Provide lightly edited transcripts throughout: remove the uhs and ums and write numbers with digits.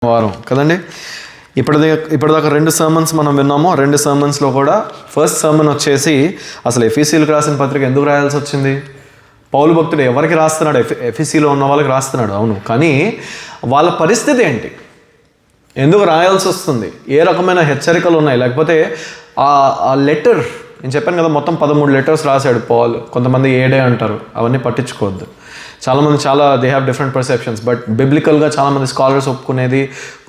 వారం కదండి. ఇప్పటిదాకా 2 సర్మన్స్ మనం విన్నాము. 2 సర్మన్స్లో కూడా ఫస్ట్ సర్మన్ వచ్చేసి అసలు ఎఫీసీలకు రాసిన పత్రిక ఎందుకు రాయాల్సి వచ్చింది? పౌలు భక్తుడు ఎవరికి రాస్తున్నాడు? ఎఫీసీలో ఉన్న వాళ్ళకి రాస్తున్నాడు, అవును. కానీ వాళ్ళ పరిస్థితి ఏంటి? ఎందుకు రాయాల్సి వస్తుంది? ఏ రకమైన హెచ్చరికలు ఉన్నాయి? లేకపోతే ఆ లెటర్, నేను చెప్పాను కదా, మొత్తం 13 లెటర్స్ రాశాడు పౌల్. కొంతమంది 7 అంటారు, అవన్నీ పట్టించుకోవద్దు. చాలామంది they have different perceptions. But బిబ్లికల్గా చాలామంది స్కాలర్స్ ఒప్పుకునేది,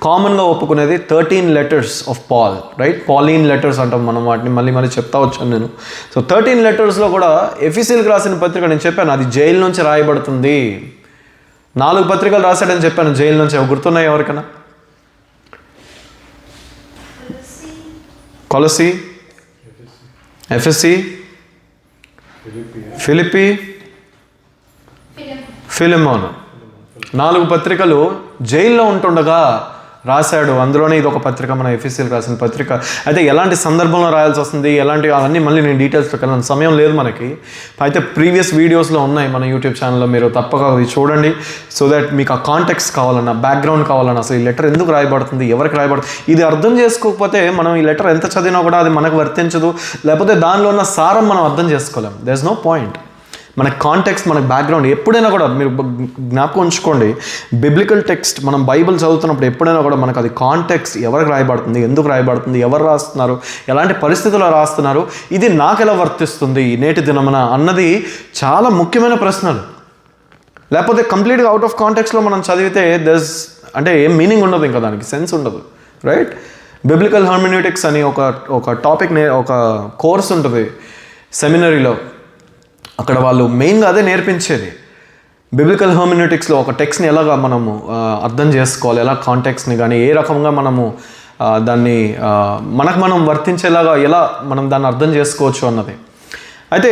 కామన్గా ఒప్పుకునేది 13 letters of Paul, right? Pauline letters అంటాం మనం వాటిని. మళ్ళీ చెప్తా వచ్చాను నేను. సో 13 లెటర్స్లో కూడా ఎఫీసీలకు రాసిన పత్రిక నేను చెప్పాను, అది జైలు నుంచి రాయబడుతుంది. 4 పత్రికలు రాశాడని చెప్పాను జైలు నుంచి. అవి గుర్తున్నాయి ఎవరికైనా? కొలసి, ఎఫెసీ, ఫిలిప్పీ, ఫిలెమోను. 4 పత్రికలు జైల్లో ఉంటుండగా రాశాడు. అందులోనే ఇది ఒక పత్రిక, మన ఎఫీసీలకు రాసిన పత్రిక. అయితే ఎలాంటి సందర్భంలో రాయాల్సి వస్తుంది, అవన్నీ మళ్ళీ నేను డీటెయిల్స్లోకి వెళ్ళాను, సమయం లేదు మనకి. అయితే ప్రీవియస్ వీడియోస్లో ఉన్నాయి మన యూట్యూబ్ ఛానల్లో, మీరు తప్పక అవి చూడండి. సో దట్ మీకు ఆ కాంటెక్స్ట్ కావాలన్నా, బ్యాక్గ్రౌండ్ కావాలన్నా, అసలు ఈ లెటర్ ఎందుకు రాయబడుతుంది, ఎవరికి రాయబడుతుంది, ఇది అర్థం చేసుకోకపోతే మనం ఈ లెటర్ ఎంత చదివినా కూడా అది మనకు వర్తించదు. లేకపోతే దానిలో ఉన్న సారం మనం అర్థం చేసుకోలేం. There is no point. మన కాంటెక్స్ట్, మన బ్యాక్గ్రౌండ్ ఎప్పుడైనా కూడా మీరు జ్ఞాపకం ఉంచుకోండి. బిబ్లికల్ టెక్స్ట్ మనం బైబిల్ చదువుతున్నప్పుడు ఎప్పుడైనా కూడా మనకు అది కాంటెక్స్ట్, ఎవరికి రాయబడుతుంది, ఎందుకు రాయబడుతుంది, ఎవరు రాస్తున్నారు, ఎలాంటి పరిస్థితుల్లో రాస్తున్నారు, ఇది నాకు ఎలా వర్తిస్తుంది నేటి దినమున అన్నది చాలా ముఖ్యమైన ప్రశ్నలు. లేకపోతే కంప్లీట్గా అవుట్ ఆఫ్ కాంటెక్స్ట్లో మనం చదివితే అంటే ఏం మీనింగ్ ఉండదు, ఇంకా దానికి సెన్స్ ఉండదు, రైట్? బిబ్లికల్ హెర్మెన్యూటిక్స్ అని ఒక టాపిక్, ఒక కోర్స్ ఉంటుంది సెమినరీలో. అక్కడ వాళ్ళు మెయిన్గా అదే నేర్పించేది. బిబ్లికల్ హెర్మెన్యూటిక్స్లో ఒక టెక్స్ట్ని ఎలాగా మనము అర్థం చేసుకోవాలి, ఎలా కాంటెక్స్ట్ని కానీ ఏ రకంగా మనము దాన్ని మనం వర్తించేలాగా ఎలా మనం దాన్ని అర్థం చేసుకోవచ్చు అన్నది. అయితే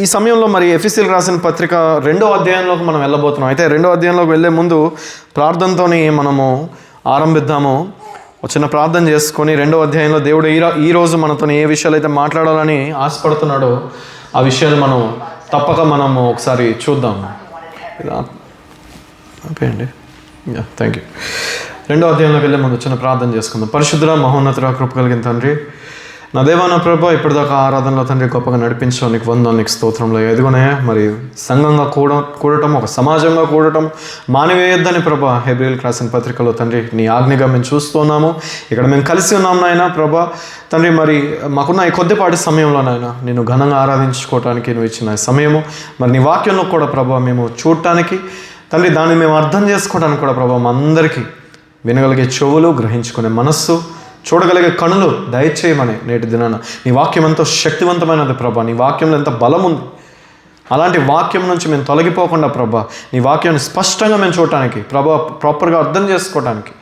ఈ సమయంలో మరి ఎఫీసీలకు రాసిన పత్రిక 2వ అధ్యాయంలోకి మనం వెళ్ళబోతున్నాం. అయితే 2వ అధ్యాయంలోకి వెళ్ళే ముందు ప్రార్థనతో మనము ఆరంభిద్దాము. చిన్న ప్రార్థన చేసుకొని 2వ అధ్యాయంలో దేవుడు ఈరోజు మనతో ఏ విషయాలు అయితే మాట్లాడాలని ఆశపడుతున్నాడో ఆ విషయాలు మనం తప్పక మనము ఒకసారి చూద్దాం. ఓకే అండి, థ్యాంక్ యూ. 2వ అధ్యాయంలోకి వెళ్ళే ముందు చిన్న ప్రార్థన చేసుకుందాం. పరిశుద్ధుడ, మహోన్నతుడ, కృప కలిగిన తండ్రి, నా దేవా, నా ప్రభా, ఇప్పటిదాకా ఆరాధనలో తండ్రి గొప్పగా నడిపించావు, నీకు వందనాలు, నీకు స్తోత్రంలో. ఎదుగునే మరి సంఘంగా కూడటం, ఒక సమాజంగా కూడటం మానవేయొద్దని ప్రభా హెబ్రీయులకు రాసిన పత్రికలో తండ్రి నీ ఆజ్ఞగా మేము చూస్తున్నాము. ఇక్కడ మేము కలిసి ఉన్నాం నాయన ప్రభా తండ్రి. మరి మాకున్న ఈ కొద్దిపాటి సమయంలో నాయన నేను ఘనంగా ఆరాధించుకోవటానికి నువ్వు ఇచ్చిన సమయము, మరి నీ వాక్యంలో కూడా ప్రభా మేము చూడటానికి తండ్రి, దాన్ని మేము అర్థం చేసుకోవడానికి కూడా ప్రభా మా అందరికీ వినగలిగే చెవులు, గ్రహించుకునే మనస్సు, చూడగలిగే కనులు దయచేయమని నేటి దినాన. నీ వాక్యం ఎంతో శక్తివంతమైనది ప్రభా, నీ వాక్యంలో ఎంత బలం ఉంది. అలాంటి వాక్యం నుంచి మేము తొలగిపోకుండా ప్రభా నీ వాక్యాన్ని స్పష్టంగా మేము చూడటానికి ప్రభా, ప్రాపర్గా అర్థం చేసుకోవడానికి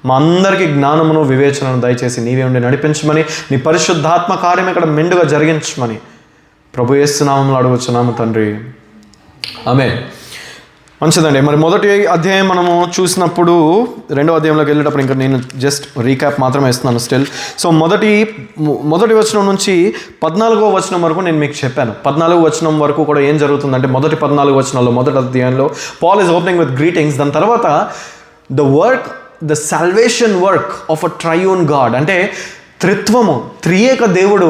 మా అందరికీ జ్ఞానమును, వివేచనను దయచేసి నీవే ఉండి నడిపించమని, నీ పరిశుద్ధాత్మ కార్యం ఇక్కడ మెండుగా జరిగించమని ప్రభు యేసు నామములో అడుగుచున్నాము తండ్రి, ఆమేన్. మంచిదండి. మరి మొదటి అధ్యాయం మనము చూసినప్పుడు 2వ అధ్యాయంలోకి వెళ్ళేటప్పుడు ఇంకా నేను జస్ట్ రీక్యాప్ మాత్రమే ఇస్తున్నాను స్టిల్. సో మొదటి వచనం నుంచి 14వ వచనం వరకు నేను మీకు చెప్పాను. 14వ వచనం వరకు కూడా ఏం జరుగుతుందంటే, మొదటి 14 వచనాల్లో మొదటి అధ్యాయంలో Paul is opening with greetings. దాని తర్వాత the salvation work of a triune God, అంటే త్రిత్వము, త్రియేక దేవుడు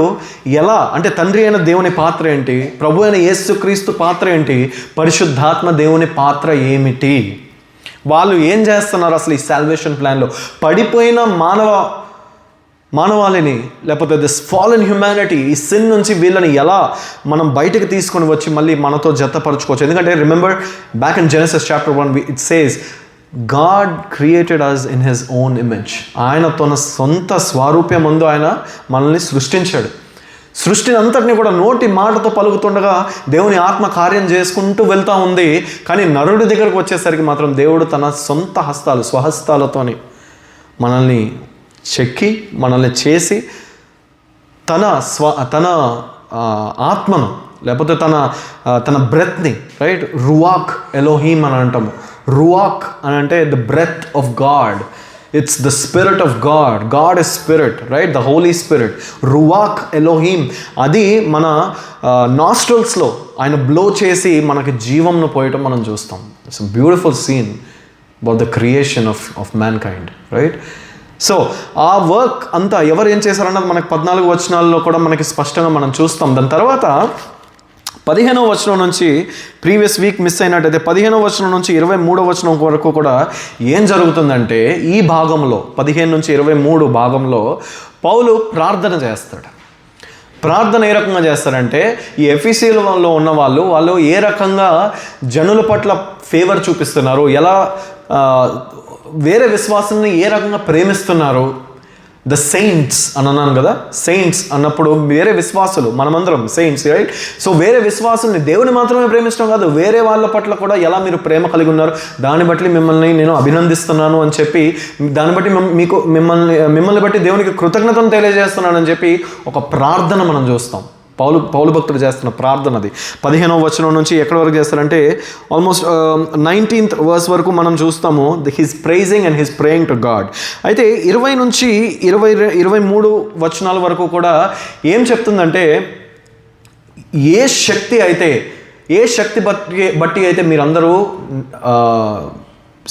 ఎలా, అంటే తండ్రి అయిన దేవుని పాత్ర ఏంటి, ప్రభు అయిన యేసుక్రీస్తు పాత్ర ఏంటి, పరిశుద్ధాత్మ దేవుని పాత్ర ఏమిటి, వాళ్ళు ఏం చేస్తున్నారు అసలు ఈ సాల్వేషన్ ప్లాన్లో. పడిపోయిన మానవాళిని, లేకపోతే దిస్ ఫాలెన్ హ్యుమానిటీ, ఈ సిన్ నుంచి వీళ్ళని ఎలా మనం బయటకు తీసుకొని వచ్చి మళ్ళీ మనతో జతపరచుకోవచ్చు. ఎందుకంటే remember back in Genesis chapter 1 it says God created us in his own image. ఆయన తన సొంత స్వరూపమందు ఆయన మనల్ని సృష్టించాడు. సృష్టిని అంతటిని కూడా నోటి మాటతో పలుకుతుండగా దేవుని ఆత్మ కార్యం చేసుకుంటూ వెళ్తూ ఉంది. కానీ నరుడి దగ్గరకు వచ్చేసరికి మాత్రం దేవుడు తన సొంత హస్తాలు, స్వహస్తాలతోని మనల్ని చెక్కి, మనల్ని చేసి తన ఆత్మను, లేకపోతే తన బ్రెత్ని, రైట్, రువాక్ ఎలోహీమ్ అని అంటాము. రువాక్ అని అంటే the breath of God, it's the spirit of God. God is spirit, right, the Holy Spirit. రువాక్ ఎలోహీమ్, అది మన నాస్ట్రల్స్లో ఆయన బ్లో చేసి మనకి జీవంను పోయటం మనం చూస్తాం. It's a beautiful scene. About the creation of mankind, right? So ఆ వర్క్ అంతా ఎవరు ఏం చేశారన్నది మనకి 14 వచనాల్లో కూడా మనకి స్పష్టంగా మనం చూస్తాం. దాని తర్వాత 15వ వచనం నుంచి, ప్రీవియస్ వీక్ మిస్ అయినట్టయితే 15వ వచనం నుంచి 23వ వచనం వరకు కూడా ఏం జరుగుతుందంటే, ఈ భాగంలో 15 నుంచి 23 భాగంలో పౌలు ప్రార్థన చేస్తాడు. ప్రార్థన ఏ రకంగా చేస్తారంటే, ఈ ఎఫెసీలో ఉన్న వాళ్ళు ఏ రకంగా జనుల పట్ల ఫేవర్ చూపిస్తున్నారు, ఎలా వేరే విశ్వాసాన్ని ఏ రకంగా ప్రేమిస్తున్నారు. ద సెయింట్స్ అని అన్నాను కదా, సెయింట్స్ అన్నప్పుడు వేరే విశ్వాసులు, మనమందరం సెయింట్స్, రైట్? సో వేరే విశ్వాసుల్ని, దేవుని మాత్రమే ప్రేమించడం కాదు, వేరే వాళ్ళ పట్ల కూడా ఎలా మీరు ప్రేమ కలిగి ఉన్నారు, దాన్ని బట్టి మిమ్మల్ని నేను అభినందిస్తున్నాను అని చెప్పి, దాన్ని బట్టి మిమ్మల్ని బట్టి దేవునికి కృతజ్ఞతను తెలియజేస్తున్నానని చెప్పి ఒక ప్రార్థన మనం చూస్తాం. పౌలు భక్తుడు చేస్తున్న ప్రార్థన అది. 15వ వచనం నుంచి ఎక్కడి వరకు చేస్తారంటే ఆల్మోస్ట్ 19th వర్స్ వరకు మనం చూస్తాము. His praising and his praying to God. అయితే 20 నుంచి 23 వచనాల వరకు కూడా ఏం చెప్తుందంటే, ఏ శక్తి బట్టి అయితే మీరందరూ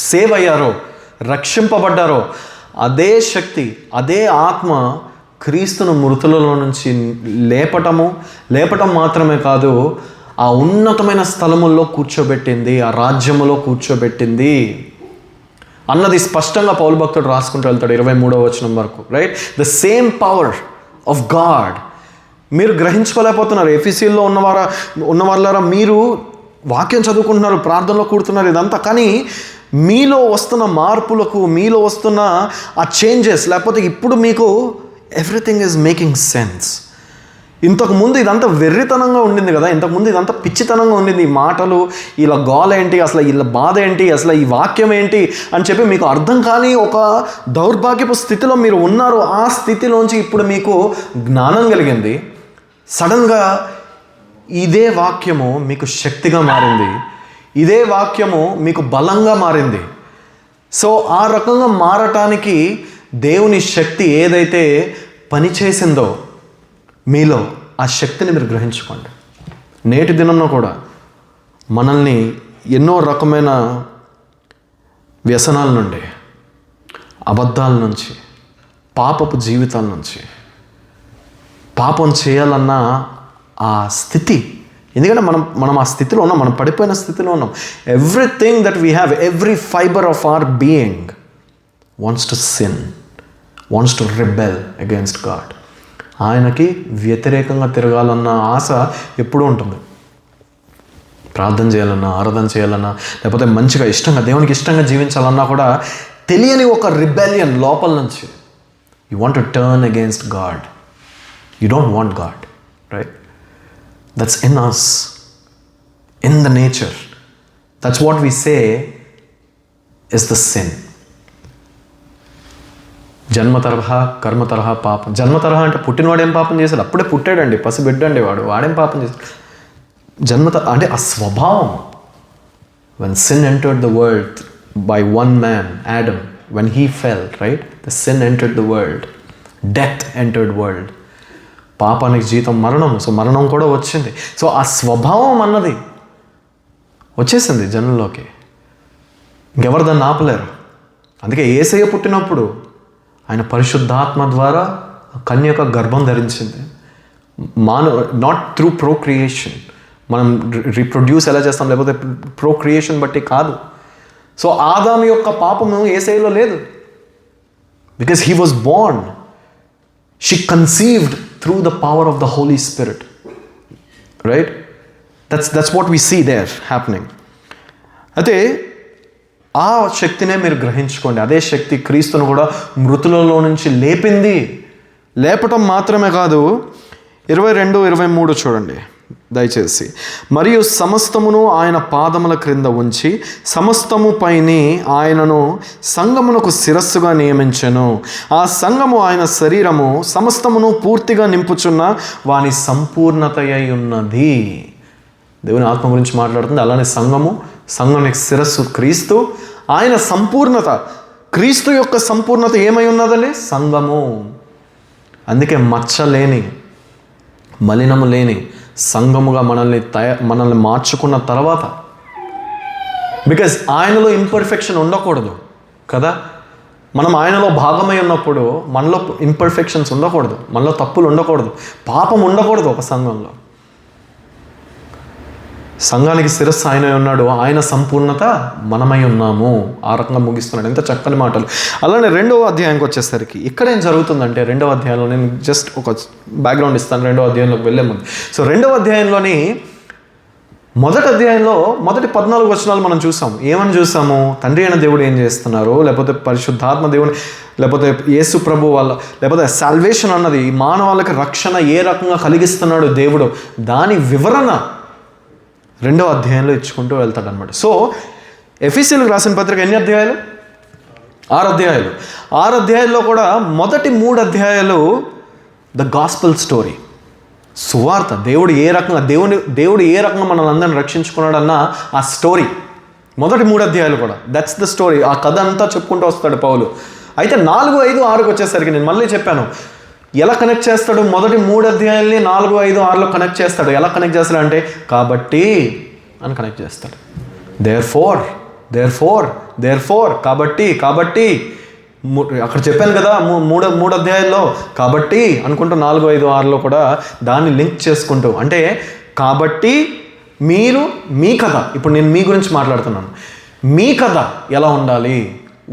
సేవ్ అయ్యారో, రక్షింపబడ్డారో, అదే శక్తి, అదే ఆత్మ క్రీస్తును మృతులలో నుంచి లేపటం మాత్రమే కాదు, ఆ ఉన్నతమైన స్థలముల్లో కూర్చోబెట్టింది, ఆ రాజ్యములో కూర్చోబెట్టింది అన్నది స్పష్టంగా పౌలు భక్తుడు రాసుకుంటూ వెళ్తాడు 23వ వచనం వరకు, right? The same power of God మీరు గ్రహించుకోలేకపోతున్నారు. ఎఫెసీలో ఉన్న వాళ్ళారా, మీరు వాక్యం చదువుకుంటున్నారు, ప్రార్థనలో కూడుతున్నారు, ఇదంతా, కానీ మీలో వస్తున్న మార్పులకు, మీలో వస్తున్న ఆ చేంజెస్, లేకపోతే ఇప్పుడు మీకు ఎవ్రీథింగ్ ఈజ్ మేకింగ్ సెన్స్. ఇంతకుముందు ఇదంతా వెర్రితనంగా ఉండింది కదా, ఇంతకుముందు ఇదంతా పిచ్చితనంగా ఉండింది. ఈ మాటలు, ఇలా గోల ఏంటి, అసలు ఇలా బాధ ఏంటి, అసలు ఈ వాక్యం ఏంటి అని చెప్పి మీకు అర్థం కాని ఒక దౌర్భాగ్యపు స్థితిలో మీరు ఉన్నారు. ఆ స్థితిలోంచి ఇప్పుడు మీకు జ్ఞానం కలిగింది. సడన్గా ఇదే వాక్యము మీకు శక్తిగా మారింది, ఇదే వాక్యము మీకు బలంగా మారింది. సో ఆ రకంగా మారటానికి దేవుని శక్తి ఏదైతే పనిచేసిందో మీలో, ఆ శక్తిని మీరు గ్రహించుకోండి. నేటి దినంలో కూడా మనల్ని ఎన్నో రకమైన వ్యసనాల నుండి, అబద్ధాల నుంచి, పాపపు జీవితాల నుంచి, పాపం చేయాలన్న ఆ స్థితి, ఎందుకంటే మనం ఆ స్థితిలో ఉన్నాం, మనం పడిపోయిన స్థితిలో ఉన్నాం. Everything that we have, every fibre of our being wants to sin, wants to rebel against God. ఆయనకి వ్యతిరేకంగా తిరగాలన్న ఆశ ఎప్పుడూ ఉంటుంది. ప్రార్థన చేయాలన్నా, ఆరాధన చేయాలన్నా, లేకపోతే మంచిగా ఇష్టంగా దేవునికి ఇష్టంగా జీవించాలన్నా కూడా తెలియని ఒక రిబెలియన్ లోపల నుంచి. You want to turn against God, you don't want God, right? That's in us, in the nature. That's what we say is the sin. జన్మ తరహా, కర్మ తరహా పాపం. జన్మ తరహా అంటే పుట్టినవాడు ఏం పాపం చేశాడు? అప్పుడే పుట్టాడండి, పసిబిడ్డండి వాడేం పాపం చేశాడు? అంటే ఆ స్వభావం. when sin entered the world by one man, Adam, when he fell, right, the sin entered the world, death entered world. పాపానికి జీతం మరణం. సో మరణం కూడా వచ్చింది. సో ఆ స్వభావం అన్నది వచ్చేసింది జనంలోకి, ఇంకెవరు దాన్ని ఆపలేరు. అందుకే యేసయ్య పుట్టినప్పుడు ఆయన పరిశుద్ధాత్మ ద్వారా కన్యక గర్భం ధరించింది. నాట్ త్రూ ప్రోక్రియేషన్, మనం రీప్రొడ్యూస్ ఎలా చేస్తాం, లేకపోతే ప్రోక్రియేషన్ బట్టి కాదు. సో ఆదాము యొక్క పాపము యేసయ్యలో లేదు, because he was born. She conceived through the power of the Holy Spirit, right? That's what we see there happening. అయితే ఆ శక్తినే మీరు గ్రహించుకోండి. అదే శక్తి క్రీస్తును కూడా మృతులలో నుంచి లేపింది. లేపటం మాత్రమే కాదు, 22, 23 చూడండి దయచేసి. మరియు సమస్తమును ఆయన పాదముల క్రింద ఉంచి సమస్తము పైని ఆయనను సంఘమునకు శిరస్సుగా నియమించెను. ఆ సంఘము ఆయన శరీరము, సమస్తమును పూర్తిగా నింపుచున్న వాని సంపూర్ణత అయి ఉన్నది. దేవుని ఆత్మ గురించి మాట్లాడుతుంది. అలానే సంఘానికి శిరస్సు క్రీస్తు, ఆయన సంపూర్ణత, క్రీస్తు యొక్క సంపూర్ణత ఏమై ఉన్నదండి? సంఘము. అందుకే మచ్చలేని, మలినము లేని సంఘముగా మనల్ని మార్చుకున్న తర్వాత బికాజ్ ఆయనలో ఇంపర్ఫెక్షన్ ఉండకూడదు కదా. మనం ఆయనలో భాగమై ఉన్నప్పుడు మనలో ఇంపర్ఫెక్షన్స్ ఉండకూడదు, మనలో తప్పులు ఉండకూడదు, పాపం ఉండకూడదు. ఒక సంఘంలో సంఘానికి శిరస్సు ఆయన ఉన్నాడు, ఆయన సంపూర్ణత మనమై ఉన్నాము. ఆ రకంగా ముగిస్తున్నాడు. ఎంత చక్కని మాటలు. అలానే 2వ అధ్యాయానికి వచ్చేసరికి ఇక్కడ ఏం జరుగుతుందంటే, 2వ అధ్యాయంలో నేను జస్ట్ ఒక బ్యాక్గ్రౌండ్ ఇస్తాను 2వ అధ్యాయంలోకి వెళ్ళే ముందు. సో 2వ అధ్యాయంలోని మొదటి అధ్యాయంలో మొదటి 14 వచనాలు మనం చూసాం. ఏమని చూసాము? తండ్రి అయిన దేవుడు ఏం చేస్తున్నారు, లేకపోతే పరిశుద్ధాత్మ దేవుని, లేకపోతే యేసు ప్రభు వాళ్ళ, లేకపోతే సాల్వేషన్ అన్నది మానవాళ్ళకి రక్షణ ఏ రకంగా కలిగిస్తున్నాడు దేవుడు, దాని వివరణ 2వ అధ్యాయంలో ఇచ్చుకుంటూ వెళ్తాడు అనమాట. సో ఎఫెసీయులకు రాసిన పత్రిక ఎన్ని అధ్యాయాలు? 6 అధ్యాయాలు. 6 అధ్యాయాల్లో కూడా మొదటి 3 అధ్యాయాలు ద గాస్పెల్ స్టోరీ, సువార్త. దేవుడు ఏ రకంగా మనల్ని అందరిని రక్షించుకున్నాడన్న ఆ స్టోరీ మొదటి 3 అధ్యాయాలు కూడా. That's the story. ఆ కథ అంతా చెప్పుకుంటూ వస్తాడు పౌలు. అయితే 4, 5, 6కి వచ్చేసరికి నేను మళ్ళీ చెప్పాను ఎలా కనెక్ట్ చేస్తాడు. మొదటి 3 అధ్యాయాల్ని 4, 5, 6లో కనెక్ట్ చేస్తాడు. ఎలా కనెక్ట్ చేస్తాడు అంటే కాబట్టి అని కనెక్ట్ చేస్తాడు. దేర్ ఫోర్ కాబట్టి అక్కడ చెప్పాను కదా 3 అధ్యాయాల్లో కాబట్టి అనుకుంటూ 4, 5, 6లో కూడా దాన్ని లింక్ చేసుకుంటూ, అంటే కాబట్టి మీరు మీ కథ, ఇప్పుడు నేను మీ గురించి మాట్లాడుతున్నాను, మీ కథ ఎలా ఉండాలి,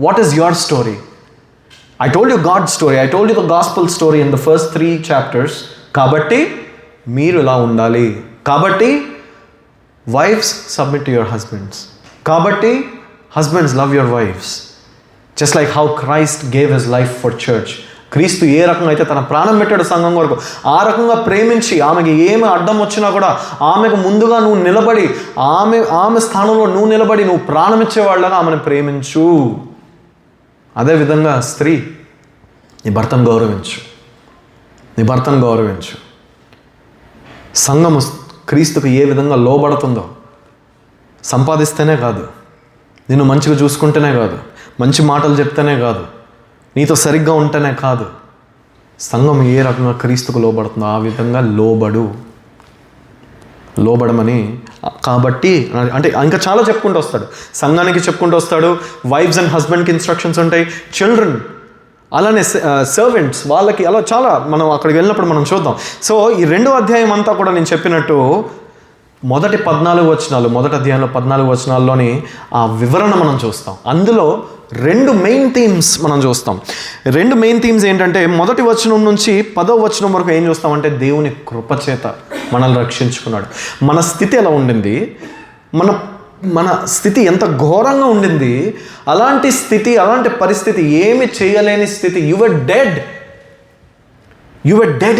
what is your story. I told you God's story. I told you the gospel story in the first 3 chapters. కాబట్టి మీరు ఇలా ఉండాలి. కాబట్టి wives submit to your husbands. కాబట్టి husbands love your wives. Just like how Christ gave his life for church. క్రీస్తు ఏ రకంగా అయితే తన ప్రాణం పెట్టాడు సంఘం వరకు, ఆ రకంగా ప్రేమించి ఆమెకి ఏమి అడ్డం వచ్చినా కూడా ఆమెకు ముందుగా నువ్వు నిలబడి, ఆమె స్థానంలో నువ్వు నిలబడి నువ్వు ప్రాణం ఇచ్చేవాళ్ళగా ఆమెను ప్రేమించు. అదేవిధంగా స్త్రీ, నీ భర్తను గౌరవించు. సంఘము క్రీస్తుకు ఏ విధంగా లోబడుతుందో, సంపాదిస్తేనే కాదు, నిన్ను మంచిగా చూసుకుంటేనే కాదు, మంచి మాటలు చెప్తేనే కాదు, నీతో సరిగ్గా ఉంటేనే కాదు, సంఘం ఏ రకంగా క్రీస్తుకు లోబడుతుందో ఆ విధంగా లోబడమని. కాబట్టి అంటే ఇంకా చాలా చెప్పుకుంటూ వస్తాడు, సంఘానికి చెప్పుకుంటూ వస్తాడు. వైఫ్స్ అండ్ హస్బెండ్కి ఇన్స్ట్రక్షన్స్ ఉంటాయి, చిల్డ్రన్ అలానే సర్వెంట్స్ వాళ్ళకి, అలా చాలా మనం అక్కడికి వెళ్ళినప్పుడు మనం చూద్దాం. సో ఈ 2వ అధ్యాయం అంతా కూడా నేను చెప్పినట్టు మొదటి 14 వచనాలు, మొదటి అధ్యాయంలో 14 వచనాల్లోని ఆ వివరణ మనం చూస్తాం. అందులో 2 మెయిన్ థీమ్స్ మనం చూస్తాం. 2 మెయిన్ థీమ్స్ ఏంటంటే, మొదటి వచనం నుంచి 10వ వచనం వరకు ఏం చూస్తామంటే దేవుని కృపచేత మనల్ని రక్షించుకున్నాడు. మన స్థితి ఎలా ఉండింది, మన స్థితి ఎంత ఘోరంగా ఉండింది, అలాంటి స్థితి, అలాంటి పరిస్థితి, ఏమి చేయలేని స్థితి. You were dead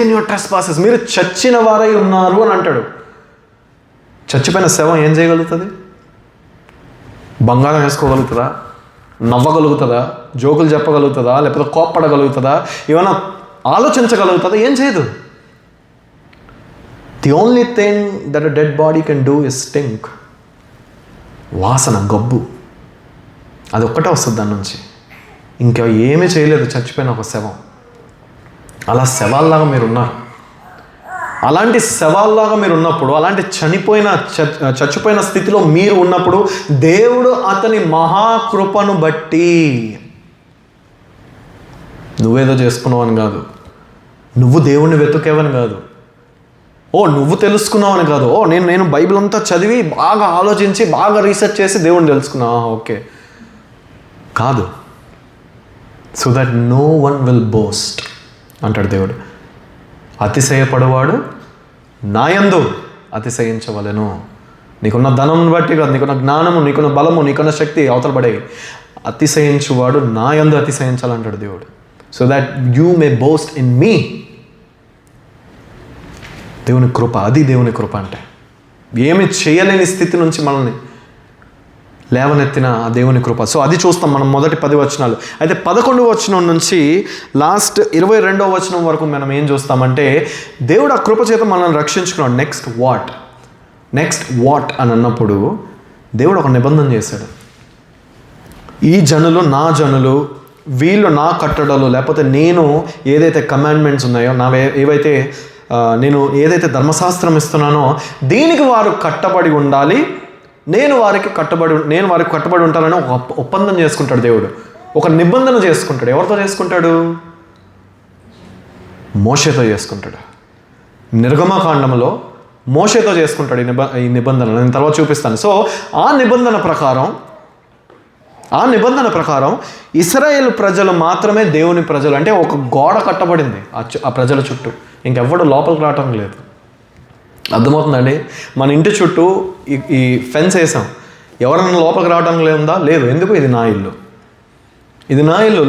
in your trespasses. మీరు చచ్చిన వారై ఉన్నారు అని అంటాడు. చచ్చిపోయిన శవం ఏం చేయగలుగుతుంది? బంగారం వేసుకోగలుగుతుందా? నవ్వగలుగుతుందా? జోకులు చెప్పగలుగుతుందా? లేకపోతే కోప్పడగలుగుతుందా? ఏమైనా ఆలోచించగలుగుతుందా? ఏం చేయదు. The only thing that a dead body can do is stink. వాసన, గబ్బు, అది ఒక్కటే వస్తుంది దాని నుంచి. ఇంకా ఏమీ చేయలేదు చచ్చిపోయిన ఒక శవం. అలా శవాల్లాగా మీరు ఉన్నారు. అలాంటి శవాల్లాగా మీరు ఉన్నప్పుడు, అలాంటి చచ్చిపోయిన స్థితిలో మీరు ఉన్నప్పుడు, దేవుడు అతని మహాకృపను బట్టి, నువ్వేదో చేసుకున్నావు అని కాదు, నువ్వు దేవుణ్ణి వెతుకేవని కాదు, నువ్వు తెలుసుకున్నావని కాదు, నేను బైబిల్ అంతా చదివి బాగా ఆలోచించి బాగా రీసెర్చ్ చేసి దేవుణ్ణి తెలుసుకున్నా, ఓకే కాదు. So that no one will boast అంటాడు దేవుడు. అతిశయపడవాడు నాయందు అతిశయించవలెను. నీకున్న ధనం బట్టి కాదు, నీకున్న జ్ఞానము, నీకున్న బలము, నీకున్న శక్తి అవతల పడే, అతిశయించువాడు నాయందు అతిశయించాలంటాడు దేవుడు. So that you may boast in me. దేవుని కృప, అది దేవుని కృప అంటే. ఏమి చేయలేని స్థితి నుంచి మనల్ని లేవనెత్తిన ఆ దేవుని కృప. సో అది చూస్తాం మనం మొదటి 10 వచనాలు. అయితే 11వ వచనం నుంచి లాస్ట్ 22వ వచనం వరకు మనం ఏం చూస్తామంటే, దేవుడు ఆ కృప చేత మనల్ని రక్షించుకున్నాడు. నెక్స్ట్ వాట్ అని అన్నప్పుడు దేవుడు ఒక నిబంధన చేశాడు. ఈ జనులు నా జనులు, వీళ్ళు నా కట్టడలు, లేకపోతే నేను ఏదైతే కమాండ్మెంట్స్ ఉన్నాయో, నేను ఏదైతే ధర్మశాస్త్రం ఇస్తున్నానో దీనికి వారు కట్టబడి ఉండాలి, నేను వారికి కట్టుబడి ఉంటానని ఒక ఒప్పందం చేసుకుంటాడు దేవుడు. ఒక నిబంధన చేసుకుంటాడు. ఎవరితో చేసుకుంటాడు? మోషేతో చేసుకుంటాడు. నిర్గమకాండంలో మోషేతో చేసుకుంటాడు ఈ నిబంధన. నేను తర్వాత చూపిస్తాను. సో ఆ నిబంధన ప్రకారం ఇశ్రాయేలు ప్రజలు మాత్రమే దేవుని ప్రజలు. అంటే ఒక గోడ కట్టబడింది ఆ ప్రజల చుట్టూ. ఇంకెవ్వడు లోపలికి రావటం లేదు. అర్థమవుతుందండి? మన ఇంటి చుట్టూ ఈ ఫెన్స్ వేసాం. ఎవరైనా లోపలికి రావడం లేదా? లేదు. ఎందుకు? ఇది నా ఇల్లు.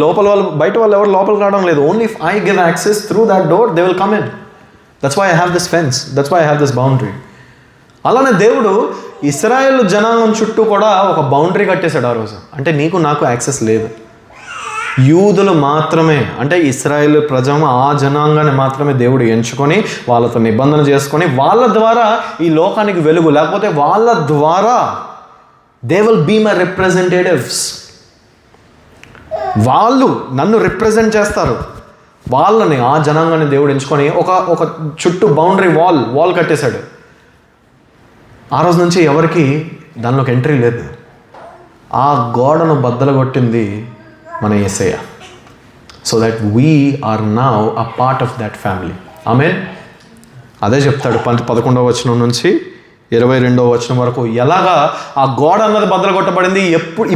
లోపల వాళ్ళు, బయట వాళ్ళు ఎవరు లోపలికి రావడం లేదు. Only if I give access through that door they will come in. That's why I have this fence, that's why I have this boundary. అలానే దేవుడు ఇశ్రాయేల్ జనాంగం చుట్టూ కూడా ఒక బౌండరీ కట్టేశాడు ఆ రోజు. అంటే నీకు నాకు యాక్సెస్ లేదు. యూదులు మాత్రమే, అంటే ఇశ్రాయేల్ ప్రజలు, ఆ జనాంగాన్ని మాత్రమే దేవుడు ఎంచుకొని వాళ్ళతో నిబంధన చేసుకొని వాళ్ళ ద్వారా ఈ లోకానికి వెలుగు, లేకపోతే వాళ్ళ ద్వారా they will be my representatives. వాళ్ళు నన్ను రిప్రజెంట్ చేస్తారు. వాళ్ళని, ఆ జనాంగాన్ని దేవుడు ఎంచుకొని ఒక చుట్టూ బౌండరీ వాల్ కట్టేశాడు. ఆ రోజు నుంచి ఎవరికి దానిలోకి ఎంట్రీ లేదు. ఆ గోడను బద్దలు కొట్టింది మన Yesayya. So that we are now a part of that family. ఆమేన్. అదే చెప్తాడు 11వ వచనం నుంచి 22వ వచనం వరకు ఎలాగా ఆ గోడ అన్నది బద్దలు కొట్టబడింది.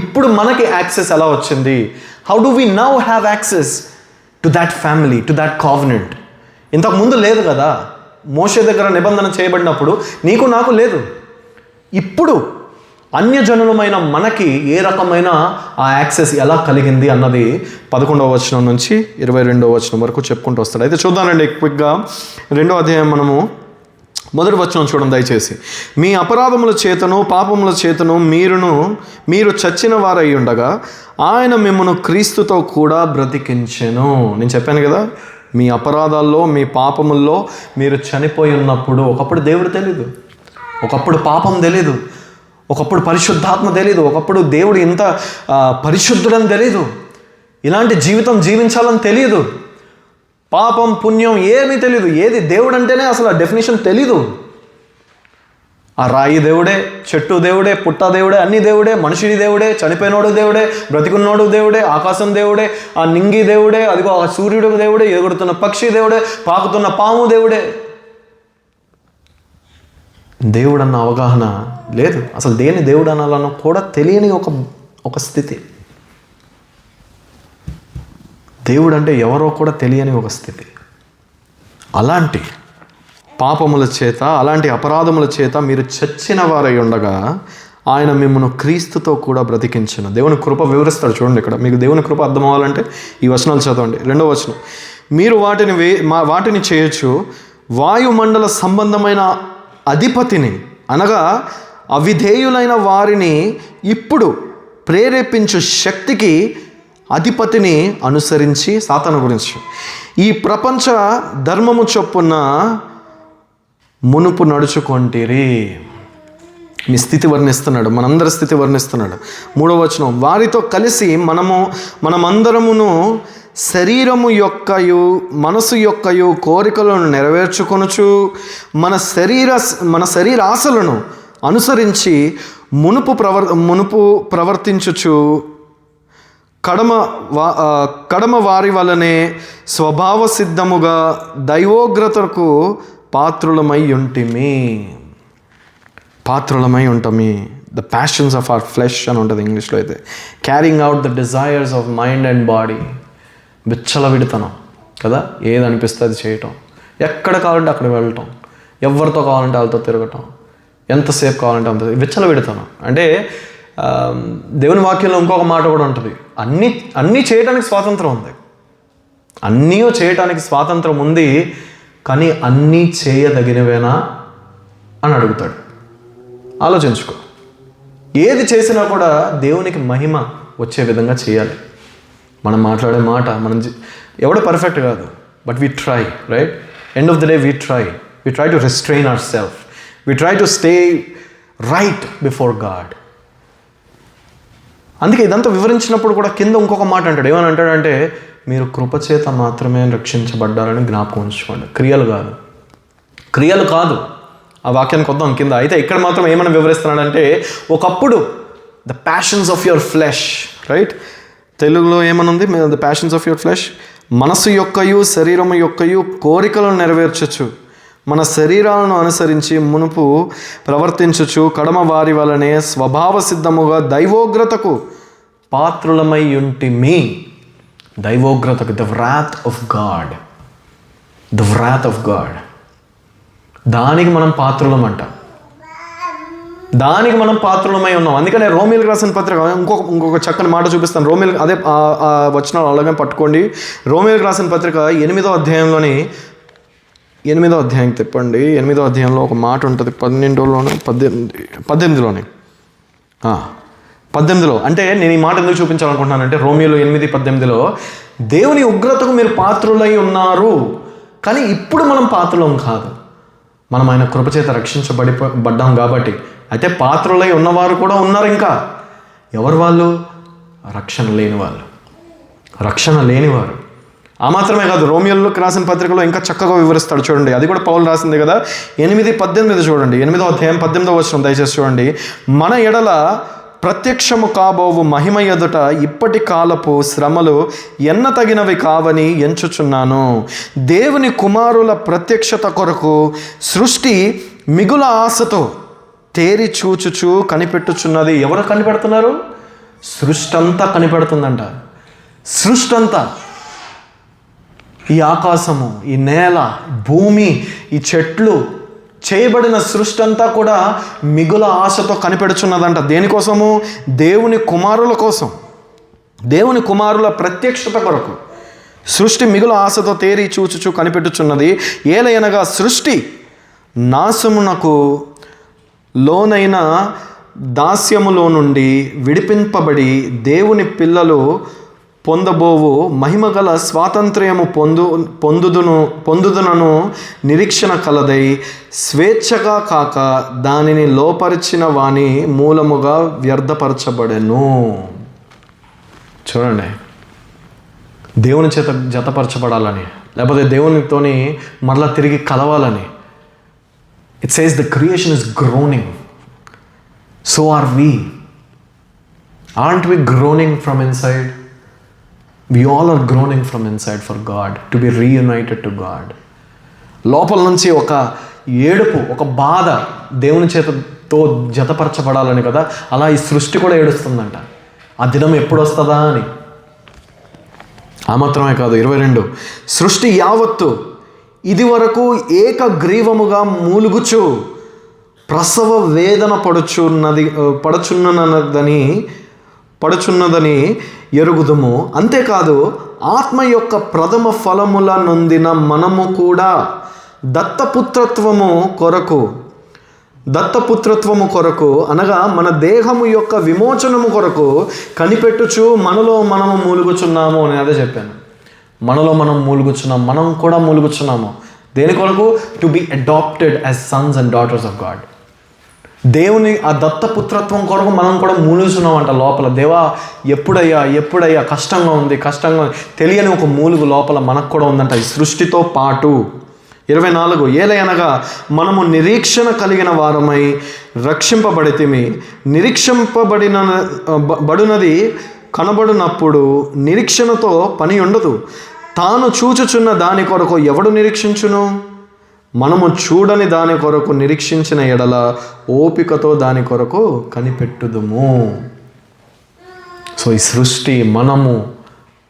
ఇప్పుడు మనకి యాక్సెస్ ఎలా వచ్చింది? How do we now have access to that family, to that covenant? ఇంతకుముందు లేదు కదా. మోషే దగ్గర నిబంధన చేయబడినప్పుడు నీకు నాకు లేదు. ఇప్పుడు అన్యజనులమైన మనకి ఏ రకమైన ఆ యాక్సెస్ ఎలా కలిగింది అన్నది 11వ వచనం నుంచి 22వ వచనం వరకు చెప్పుకుంటూ వస్తాడు. అయితే చూద్దానండి క్విక్గా. 2వ అధ్యాయం మనము 1వ వచనం చూడండి దయచేసి. మీ అపరాధముల చేతను పాపముల చేతను మీరు చచ్చిన వారై ఉండగా ఆయన మిమ్మల్ని క్రీస్తుతో కూడా బ్రతికించెను. నేను చెప్పాను కదా, మీ అపరాధాల్లో, మీ పాపముల్లో మీరు చనిపోయి ఉన్నప్పుడు, ఒకప్పుడు దేవుడు తెలీదు, ఒకప్పుడు పాపం తెలీదు, ఒకప్పుడు పరిశుద్ధాత్మ తెలీదు, ఒకప్పుడు దేవుడు ఇంత పరిశుద్ధుడని తెలీదు, ఇలాంటి జీవితం జీవించాలని తెలియదు, పాపం పుణ్యం ఏమీ తెలీదు. ఏది దేవుడు అంటేనే అసలు ఆ డెఫినేషన్ తెలీదు. ఆ రాయి దేవుడే, చెట్టు దేవుడే, పుట్ట దేవుడే, అన్ని దేవుడే, మనిషిని దేవుడే, చనిపోయినోడు దేవుడే, బ్రతికున్నోడు దేవుడే, ఆకాశం దేవుడే, ఆ నింగి దేవుడే, అదిగో ఆ సూర్యుడు దేవుడే, ఎగురుతున్న పక్షి దేవుడే, పాకుతున్న పాము దేవుడే. దేవుడు అన్న అవగాహన లేదు. అసలు దేని దేవుడు అనాలన్న కూడా తెలియని ఒక స్థితి. దేవుడు అంటే ఎవరో కూడా తెలియని ఒక స్థితి. అలాంటి పాపముల చేత, అలాంటి అపరాధముల చేత మీరు చచ్చిన వారై ఉండగా ఆయన మిమ్మల్ని క్రీస్తుతో కూడా బ్రతికించును. దేవుని కృప వివరిస్తాడు చూడండి ఇక్కడ. మీకు దేవుని కృప అర్థం అవ్వాలంటే ఈ వచనాలు చదవండి. 2వ వచనం. మీరు వాటిని చేయొచ్చు, వాయుమండల సంబంధమైన అధిపతిని, అనగా అవిధేయులైన వారిని ఇప్పుడు ప్రేరేపించు శక్తికి అధిపతిని అనుసరించి, సాతాను గురించి, ఈ ప్రపంచ ధర్మము చొప్పున మునుపు నడుచుకొంటిరి. మీ స్థితి వర్ణిస్తున్నాడు, మనందరి స్థితి వర్ణిస్తున్నాడు. 3వ వచనం. వారితో కలిసి మనమందరమును శరీరము యొక్కయు మనసు యొక్కయు కోరికలను నెరవేర్చుకొనుచు మన శరీరాశలను అనుసరించి మునుపు ప్రవర్తించుచు కడమ వారి వలనే స్వభావ సిద్ధముగా దైవోగ్రతకు పాత్రులమై ఉంటామి. The passions of our flesh అని ఉంటుంది ఇంగ్లీష్లో అయితే. Carrying out the desires of mind and body. విచ్చలవిడితనం కదా, ఏది అనిపిస్తే అది చేయటం, ఎక్కడ కావాలంటే అక్కడ వెళ్ళటం, ఎవరితో కావాలంటే వాళ్ళతో తిరగటం, ఎంతసేపు కావాలంటే అంత విచ్చలవిడితనం. అంటే దేవుని వాక్యంలో ఇంకొక మాట కూడా ఉంటుంది, అన్నీ చేయడానికి స్వాతంత్రం ఉంది, అన్నీ చేయటానికి స్వాతంత్రం ఉంది, కానీ అన్నీ చేయదగినవేనా అని అడుగుతాడు. ఆలోచించుకో. ఏది చేసినా కూడా దేవునికి మహిమ వచ్చే విధంగా చేయాలి. మనం మాట్లాడే మాట, ఎవడో పర్ఫెక్ట్ కాదు, but we try, right? End of the day we try to restrain our self, we try to stay right before God. అందుకే ఇదంతా వివరించినప్పుడు కూడా కింద ఇంకొక మాట అంటాడు. ఏమని అంటాడంటే, మీరు కృపచేత మాత్రమే రక్షించబడ్డారని జ్ఞాపకం ఉంచుకోండి. క్రియలు కాదు. ఆ వాక్యానికి వద్దాం కింద. అయితే ఇక్కడ మాత్రం ఏమని వివరిస్తున్నాడంటే, ఒకప్పుడు the passions of your flesh, right, తెలుగులో ఏమనుంది, the passions of your flesh, మనసు యొక్కయు శరీరము యొక్కయు కోరికలను నెరవేర్చచ్చు, మన శరీరాలను అనుసరించి మునుపు ప్రవర్తించుచు కడమ వారి వలనే స్వభావ సిద్ధముగా దైవోగ్రతకు పాత్రులమై ఉంటిమి. దైవోగ్రతకు, the wrath of God, the wrath of God, దానికి మనం పాత్రులమంట, దానికి మనం పాత్రులమై ఉన్నాం. అందుకనే రోమీలకు రాసిన పత్రిక ఇంకొక చక్కని మాట చూపిస్తాను. రోమీలు అదే వచనాలు అలాగే పట్టుకోండి. రోమీలకు రాసిన పత్రిక 8వ అధ్యాయంలోని 8వ అధ్యాయం తిప్పండి. 8వ అధ్యాయంలో ఒక మాట ఉంటుంది, 18లో. అంటే నేను ఈ మాట ఎందుకు చూపించాలనుకుంటున్నానంటే, రోమీలు 8:18లో దేవుని ఉగ్రతకు మీరు పాత్రులై ఉన్నారు, కానీ ఇప్పుడు మనం పాత్రులం కాదు, మనం ఆయన కృపచేత రక్షించబడ్డాం కాబట్టి. అయితే పాత్రులై ఉన్నవారు కూడా ఉన్నారు. ఇంకా ఎవరు వాళ్ళు? రక్షణ లేనివారు. ఆ మాత్రమే కాదు, రోమియోలకు రాసిన పత్రికలో ఇంకా చక్కగా వివరిస్తాడు. చూడండి, అది కూడా పౌలు రాసింది కదా. 8:18 చూడండి, 8వ అధ్యాయం 18వ వచనం దయచేసి చూడండి. మన ఎడల ప్రత్యక్షము కాబోవు మహిమ ఎదుట ఇప్పటి కాలపు శ్రమలు ఎన్న తగినవి కావని ఎంచుచున్నాను. దేవుని కుమారుల ప్రత్యక్షత కొరకు సృష్టి మిగుల ఆశతో తేరి చూచుచు కనిపెట్టుచున్నది. ఎవరు కనిపెడుతున్నారు? సృష్టి అంతా కనిపెడుతుందంట. సృష్టి అంతా, ఈ ఆకాశము, ఈ నేల, భూమి, ఈ చెట్లు, చేయబడిన సృష్టి అంతా కూడా మిగుల ఆశతో కనిపెడుచున్నదంట. దేనికోసము? దేవుని కుమారుల కోసం, దేవుని కుమారుల ప్రత్యక్షత కొరకు సృష్టి మిగుల ఆశతో తేరి చూచుచు కనిపెట్టుచున్నది. ఏలయనగా సృష్టి నాశమునకు లోనైన దాస్యములో నుండి విడిపింపబడి దేవుని పిల్లలు పొందబోవు మహిమగల స్వాతంత్ర్యము పొందుదునను నిరీక్షణ కలదై స్వేచ్ఛగా కాక దానిని లోపరిచిన వాని మూలముగా వ్యర్థపరచబడెను. చూడండి, దేవుని చేత జతపరచబడాలని, లేకపోతే దేవునితోని మరలా తిరిగి కలవాలని. It says the creation is groaning. So are we. Aren't we groaning from inside? We all are groaning from inside for God, to be reunited to God. లోపల నుంచి ఒక ఏడుపు, ఒక బాధ, దేవుని చేతతో జతపరచబడాలని కదా. అలా ఈ సృష్టి కూడా ఏడుస్తుందంట, ఆ దినం ఎప్పుడు వస్తుందా అని. ఆ మాత్రమే కాదు, 22, సృష్టి యావత్తు ఇది వరకు ఏకగ్రీవముగా మూలుగుచు ప్రసవ వేదన పడుచున్నదని ఎరుగుదుము. అంతేకాదు, ఆత్మ యొక్క ప్రథమ ఫలముల నొందిన మనము కూడా దత్తపుత్రత్వము కొరకు అనగా మన దేహము యొక్క విమోచనము కొరకు కనిపెట్టుచు మనలో మనము మూలుగుచున్నాము అని అదే చెప్పాను. మనలో మనం మూలుగుచున్నాం, మనం కూడా మూలుగుచున్నాము. దేని కొరకు? To be adopted as sons and daughters of God. దేవుని ఆ దత్తపుత్రత్వం కొరకు మనం కూడా మూలుగుచున్నాం అంట లోపల. దేవా ఎప్పుడయ్యా కష్టంగా ఉంది తెలియని ఒక మూలుగు లోపల మనకు కూడా ఉందంట, ఈ సృష్టితో పాటు. 24, ఏలయనగా మనము నిరీక్షణ కలిగిన వారమై రక్షింపబడితిమి. బడునది కనబడినప్పుడు నిరీక్షణతో పని ఉండదు. తాను చూచుచున్న దాని కొరకు ఎవడు నిరీక్షించును? మనము చూడని దాని కొరకు నిరీక్షించిన ఎడల ఓపికతో దాని కొరకు కనిపెట్టుదుము. సో ఈ సృష్టి,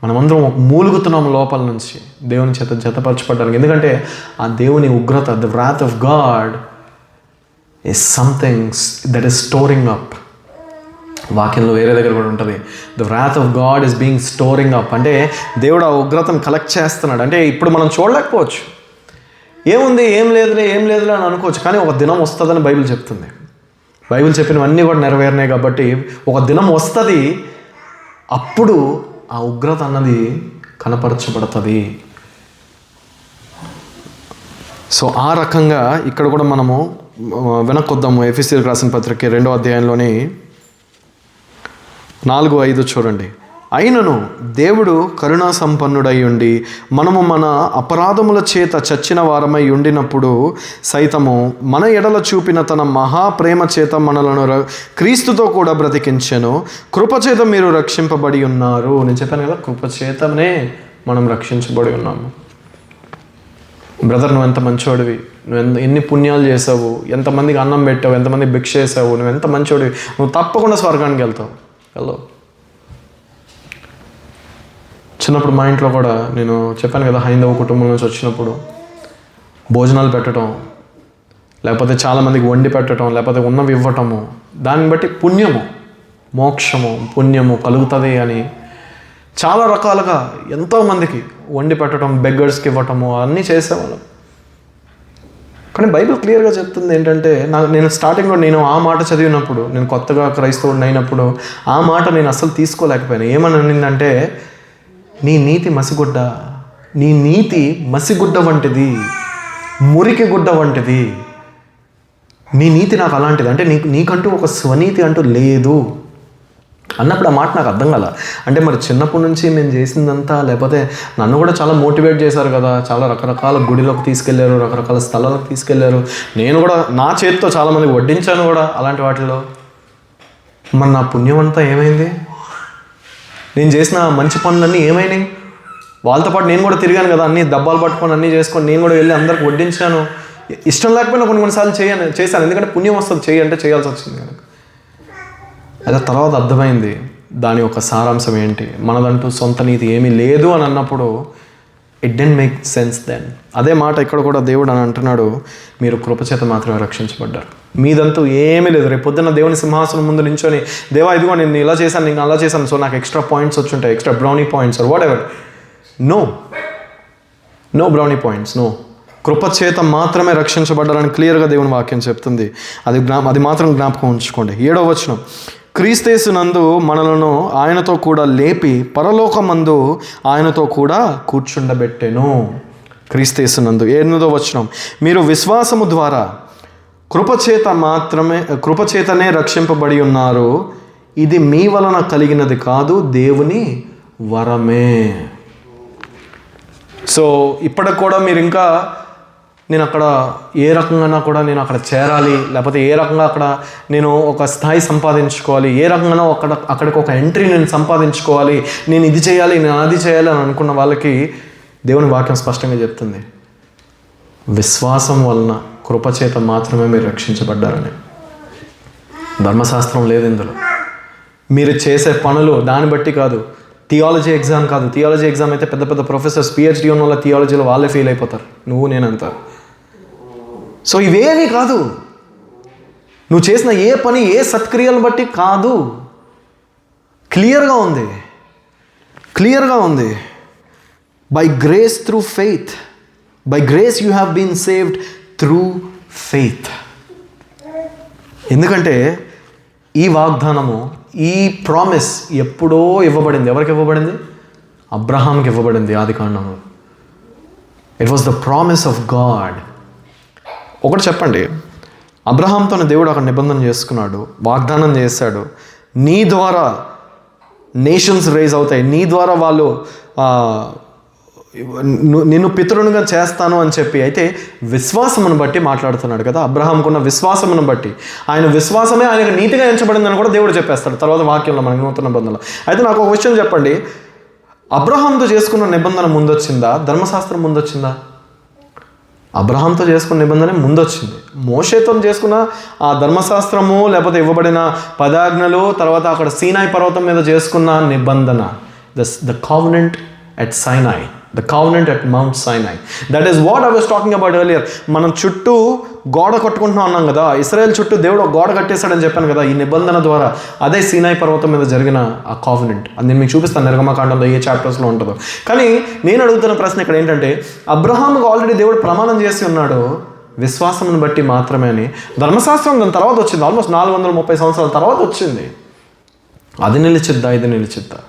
మనమందరం మూలుగుతున్నాము లోపల నుంచి దేవుని చేత జతపరచబడడానికి. ఎందుకంటే ఆ దేవుని ఉగ్రత, the wrath of God is something that is storing up. వాక్యంలో వేరే దగ్గర కూడా ఉంటుంది, the wrath of God is being storing up. అంటే దేవుడు ఆ ఉగ్రతను కలెక్ట్ చేస్తున్నాడు. అంటే ఇప్పుడు మనం చూడలేకపోవచ్చు, ఏముంది, ఏం లేదులే అని అనుకోవచ్చు, కానీ ఒక దినం వస్తుందని బైబిల్ చెప్తుంది. బైబిల్ చెప్పినవన్నీ కూడా నెరవేరినాయి కాబట్టి ఒక దినం వస్తుంది, అప్పుడు ఆ ఉగ్రత అన్నది కనపరచబడుతుంది. సో ఆ రకంగా ఇక్కడ కూడా మనము వెనక్కొద్దాము. ఎఫెసీయులకు రాసిన పత్రిక 2వ అధ్యాయంలోని 4-5 చూడండి. అయినను దేవుడు కరుణా సంపన్నుడై ఉండి మనము మన అపరాధముల చేత చచ్చిన వారమై ఉండినప్పుడు సైతము మన ఎడల చూపిన తన మహాప్రేమ చేత మనలను క్రీస్తుతో కూడా బ్రతికించెను. కృపచేత మీరు రక్షింపబడి ఉన్నారు. నేను చెప్పాను కదా, కృపచేతనే మనం రక్షించబడి ఉన్నాము. బ్రదర్, నువ్వు ఎంత మంచివాడివి, నువ్వు ఎన్ని పుణ్యాలు చేసావు, ఎంతమందికి అన్నం పెట్టావు, ఎంతమందికి భిక్ష చేసావు, నువ్వు ఎంత మంచివాడివి, నువ్వు తప్పకుండా స్వర్గానికి వెళ్తావు. చిన్నప్పుడు మా ఇంట్లో కూడా నేను చెప్పాను కదా, హైందవ కుటుంబం నుంచి వచ్చినప్పుడు భోజనాలు పెట్టడం, లేకపోతే చాలామందికి వండి పెట్టడం, లేకపోతే ఉన్నవి ఇవ్వటము, దాన్ని బట్టి పుణ్యము, మోక్షము, పుణ్యము కలుగుతుంది అని చాలా రకాలుగా ఎంతోమందికి వండి పెట్టడం, బెగ్గర్స్కి ఇవ్వటము అన్నీ చేసేవాళ్ళం. కానీ బైబిల్ క్లియర్గా చెప్తుంది ఏంటంటే, నేను స్టార్టింగ్లో నేను ఆ మాట చదివినప్పుడు, నేను కొత్తగా క్రైస్తవుడిని అయినప్పుడు ఆ మాట నేను అస్సలు తీసుకోలేకపోయాను. ఏమని అనిందంటే, నీ నీతి మసిగుడ్డ, నీ నీతి మసిగుడ్డ వంటిది, మురికి గుడ్డ వంటిది, నీ నీతి నాకు అలాంటిది, అంటే నీకంటూ ఒక స్వనీతి అంటూ లేదు అన్నప్పుడు ఆ మాట నాకు అర్థం కాల. అంటే మరి చిన్నప్పటి నుంచి మేము చేసిందంతా, లేకపోతే నన్ను కూడా చాలా మోటివేట్ చేశారు కదా, చాలా రకరకాల గుడిలోకి తీసుకెళ్లారు, రకరకాల స్థలాలకు తీసుకెళ్లారు, నేను కూడా నా చేతితో చాలామందికి వడ్డించాను కూడా అలాంటి వాటిలో. మరి నా పుణ్యం అంతా ఏమైంది? నేను చేసిన మంచి పనులన్నీ ఏమైనాయి? వాళ్ళతో పాటు నేను కూడా తిరిగాను కదా, అన్నీ దబ్బాలు పట్టుకొని అన్నీ చేసుకొని నేను కూడా వెళ్ళి అందరికి వడ్డించాను. ఇష్టం లేకపోయినా కొన్నిసార్లు చేశాను, ఎందుకంటే పుణ్యం వస్తుంది, చేయాల్సి వచ్చింది కనుక. అయితే తర్వాత అర్థమైంది దాని యొక్క సారాంశం ఏంటి. మనదంటూ సొంత నీతి ఏమీ లేదు అని అన్నప్పుడు it didn't make sense then. అదే మాట ఇక్కడ కూడా దేవుడు అని అంటున్నాడు, మీరు కృపచేత మాత్రమే రక్షించబడ్డారు, మీదంటూ ఏమీ లేదు. రేపు పొద్దున్న దేవుని సింహాసనం ముందు నించొని, దేవా ఇదిగో నేను ఇలా చేశాను, నేను అలా చేశాను, సో నాకు ఎక్స్ట్రా పాయింట్స్ వచ్చుంటాయి, extra brownie points or whatever. No brownie points, no. కృపచేత మాత్రమే రక్షించబడ్డారని క్లియర్గా దేవుని వాక్యం చెప్తుంది. అది మాత్రం జ్ఞాపకం ఉంచుకోండి. 7వ వచనం, క్రీస్తేసునందు మనలను ఆయనతో కూడా లేపి పరలోకమందు ఆయనతో కూడా కూర్చుండబెట్టెను. క్రీస్తేసునందు. 8వ వచనం, మీరు విశ్వాసము ద్వారా కృపచేతనే రక్షింపబడి ఉన్నారు, ఇది మీ వలన కలిగినది కాదు, దేవుని వరమే. సో ఇప్పటికి కూడా మీరు ఇంకా నేను అక్కడ ఏ రకంగా కూడా నేను అక్కడ చేరాలి, లేకపోతే ఏ రకంగా అక్కడ నేను ఒక స్థాయి సంపాదించుకోవాలి, ఏ రకంగా అక్కడికి ఒక ఎంట్రీ నేను సంపాదించుకోవాలి, నేను ఇది చేయాలి, నేను అది చేయాలి అని అనుకున్న వాళ్ళకి దేవుని వాక్యం స్పష్టంగా చెప్తుంది, విశ్వాసం వలన కృపచేత మాత్రమే మీరు రక్షించబడ్డారని. ధర్మశాస్త్రం లేదు ఇందులో. మీరు చేసే పనులు దాన్ని బట్టి కాదు. థియాలజీ ఎగ్జామ్ కాదు. థియాలజీ ఎగ్జామ్ అయితే పెద్ద పెద్ద ప్రొఫెసర్స్, పిహెచ్డీ ఉన్న వాళ్ళ థియాలజీలో వాళ్ళే ఫెయిల్ అయిపోతారు, నువ్వు నేనంతా. సో ఇవేమీ కాదు. నువ్వు చేసిన ఏ పని ఏ సత్క్రియలను బట్టి కాదు. క్లియర్గా ఉంది. By grace through faith, by grace you have been saved through faith. ఎందుకంటే ఈ వాగ్దానము, ఈ ప్రామిస్ ఎప్పుడో ఇవ్వబడింది. ఎవరికి ఇవ్వబడింది? అబ్రహాంకి ఇవ్వబడింది ఆదికాండంలో. It was the promise of God. ఒకటి చెప్పండి, అబ్రహాంతో దేవుడు అక్కడ నిబంధన చేసుకున్నాడు, వాగ్దానం చేశాడు, నీ ద్వారా నేషన్స్ రైజ్ అవుతాయి, నీ ద్వారా వాళ్ళు నిన్ను పితరునిగా చేస్తాను అని చెప్పి. అయితే విశ్వాసమును బట్టి మాట్లాడుతున్నాడు కదా, అబ్రహాంకున్న విశ్వాసమును బట్టి. ఆయన విశ్వాసమే ఆయనకు నీతిగా ఎంచబడిందని కూడా దేవుడు చెప్పేస్తాడు తర్వాత వాక్యంలో, మనకి నూతన నిబంధనలో. అయితే నాకు ఒక విషయం చెప్పండి, అబ్రహాంతో చేసుకున్న నిబంధన ముందొచ్చిందా, ధర్మశాస్త్రం ముందొచ్చిందా? అబ్రహాంతో చేసుకున్న నిబంధన ముందొచ్చింది. మోషేతో చేసుకున్న ఆ ధర్మశాస్త్రము, లేకపోతే ఇవ్వబడిన 10 ఆజ్ఞలు, తర్వాత అక్కడ సీనాయి పర్వతం మీద చేసుకున్న నిబంధన, the covenant at Sinai, the covenant at Mount Sinai. That is what I was talking about earlier. మనం చుట్టూ గోడ కట్టుకుంటున్నాం అన్నాం కదా, ఇశ్రాయేల్ చుట్టూ దేవుడు ఒక గోడ కట్టేశాడని చెప్పాను కదా ఈ నిబంధన ద్వారా. అదే సీనాయి పర్వతం మీద జరిగిన ఆ కావెనెంట్. అది నేను మీకు చూపిస్తాను నిర్గమకాండంలో ఏ చాప్టర్స్లో ఉంటుందో. కానీ నేను అడుగుతున్న ప్రశ్న ఇక్కడ ఏంటంటే, అబ్రహాంకు ఆల్రెడీ దేవుడు ప్రమాణం చేసి ఉన్నాడు విశ్వాసమును బట్టి మాత్రమే అని. ధర్మశాస్త్రం దాని తర్వాత వచ్చింది, ఆల్మోస్ట్ 430 సంవత్సరాల తర్వాత వచ్చింది. అది నిలిచిద్దా, ఇది నిలిచిద్దా?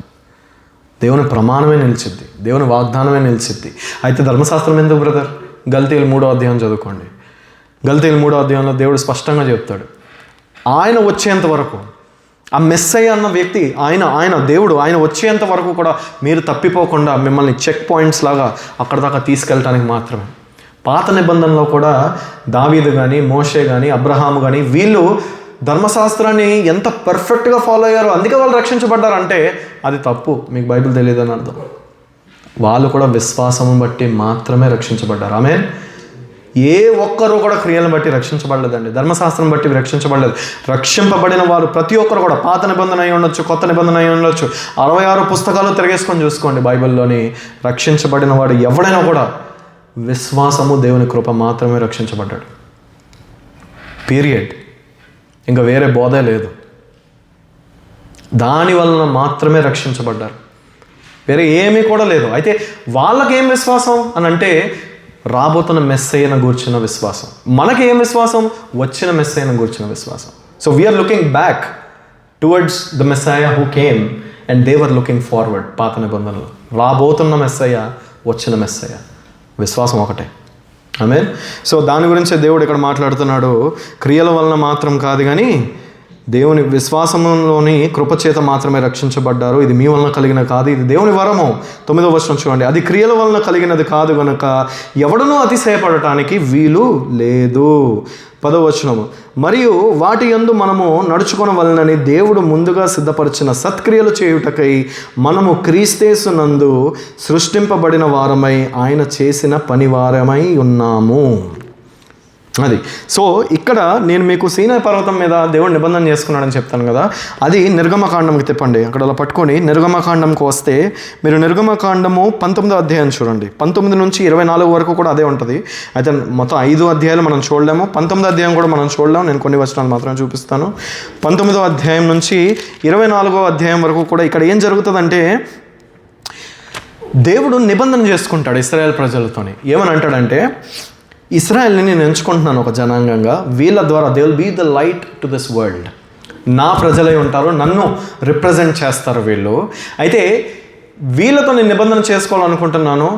దేవుని ప్రమాణమే నిలిచిద్ది, దేవుని వాగ్దానమే నిలిచిద్ది. అయితే ధర్మశాస్త్రం ఎందుకు బ్రదర్? గల్తీయులు 3వ అధ్యాయం చదువుకోండి. గల్తీయులు 3వ అధ్యాయంలో దేవుడు స్పష్టంగా చెప్తాడు, ఆయన వచ్చేంత వరకు, ఆ మెస్సయ్య అన్న వ్యక్తి ఆయన దేవుడు, ఆయన వచ్చేంత వరకు కూడా మీరు తప్పిపోకుండా మిమ్మల్ని చెక్ పాయింట్స్ లాగా అక్కడ దాకా తీసుకెళ్ళటానికి మాత్రమే. పాత నిబంధనలో కూడా దావీదు కానీ, మోషే కానీ, అబ్రహాము కానీ వీళ్ళు ధర్మశాస్త్రాన్ని ఎంత పర్ఫెక్ట్గా ఫాలో అయ్యారో అందుకే వాళ్ళు రక్షించబడ్డారంటే అది తప్పు. మీకు బైబిల్ తెలియదని అర్థం. వాళ్ళు కూడా విశ్వాసం బట్టి మాత్రమే రక్షించబడ్డారు. ఆమేన్. ఏ ఒక్కరు కూడా క్రియలను బట్టి రక్షించబడలేదండి, ధర్మశాస్త్రం బట్టి రక్షించబడలేదు. రక్షింపబడిన వారు ప్రతి ఒక్కరు కూడా పాత నిబంధన అయి ఉండొచ్చు, కొత్త నిబంధన అయి ఉండొచ్చు, 66 పుస్తకాలు తిరిగేసుకొని చూసుకోండి బైబిల్లోని. రక్షించబడిన వాడు ఎవడైనా కూడా విశ్వాసము, దేవుని కృప మాత్రమే రక్షించబడ్డాడు. పీరియడ్. ఇంకా వేరే బోధే లేదు. దాని వలన మాత్రమే రక్షించబడ్డారు, వేరే ఏమీ కూడా లేదు. అయితే వాళ్ళకేం విశ్వాసం అని అంటే రాబోతున్న మెస్సయ్యను గూర్చిన విశ్వాసం. మనకేం విశ్వాసం? వచ్చిన మెస్సయ్యను గూర్చిన విశ్వాసం. So we're looking back towards the Messiah who came and they were looking forward. పాత నిబంధనలు రాబోతున్న మెస్సయ్య, వచ్చిన మెస్సయ్య. విశ్వాసం ఒకటే. ఆమేన్. సో దాని గురించే దేవుడు ఇక్కడ మాట్లాడుతున్నాడు. క్రియల వలన మాత్రం కాదు కానీ దేవుని విశ్వాసంలోని కృపచేత మాత్రమే రక్షించబడ్డారు. ఇది మీ వలన కలిగిన కాదు, ఇది దేవుని వరము. 9వ వచనం చూడండి. అది క్రియల వలన కలిగినది కాదు గనుక ఎవడనూ అతిశయపడటానికి వీలు లేదు. 10వ వచనము. మరియు వాటి యందు మనము నడుచుకొనవలెనని దేవుడు ముందుగా సిద్ధపరిచిన సత్క్రియలు చేయుటకై మనము క్రీస్తేసునందు సృష్టింపబడిన వారమై ఆయన చేసిన పనివారమై ఉన్నాము. అది. సో ఇక్కడ నేను మీకు సీనాయి పర్వతం మీద దేవుడు నిబంధన చేసుకున్నాడని చెప్తాను కదా, అది నిర్గమకాండంకి తిప్పండి. అక్కడ అలా పట్టుకొని నిర్గమకాండంకి వస్తే మీరు నిర్గమకాండము 19వ అధ్యాయం చూడండి. 19 నుంచి 24 వరకు కూడా అదే ఉంటుంది. అయితే మొత్తం 5 అధ్యాయాలు మనం చూడలేము, 19వ అధ్యాయం కూడా మనం చూడలేము. నేను కొన్ని వచనాలు మాత్రమే చూపిస్తాను. 19వ అధ్యాయం నుంచి 24వ అధ్యాయం వరకు కూడా ఇక్కడ ఏం జరుగుతుందంటే దేవుడు నిబంధన చేసుకుంటాడు ఇశ్రాయేల్ ప్రజలతోని. ఏమని అంటాడంటే, ఇశ్రాయేల్ని నేను ఎంచుకుంటున్నాను ఒక జనాంగంగా, వీళ్ళ ద్వారా they will be the light to this world. నా ప్రజలై ఉంటారు, నన్ను రిప్రజెంట్ చేస్తారు వీళ్ళు. అయితే వీళ్ళతో నేను నిబంధన చేసుకోవాలనుకుంటున్నాను.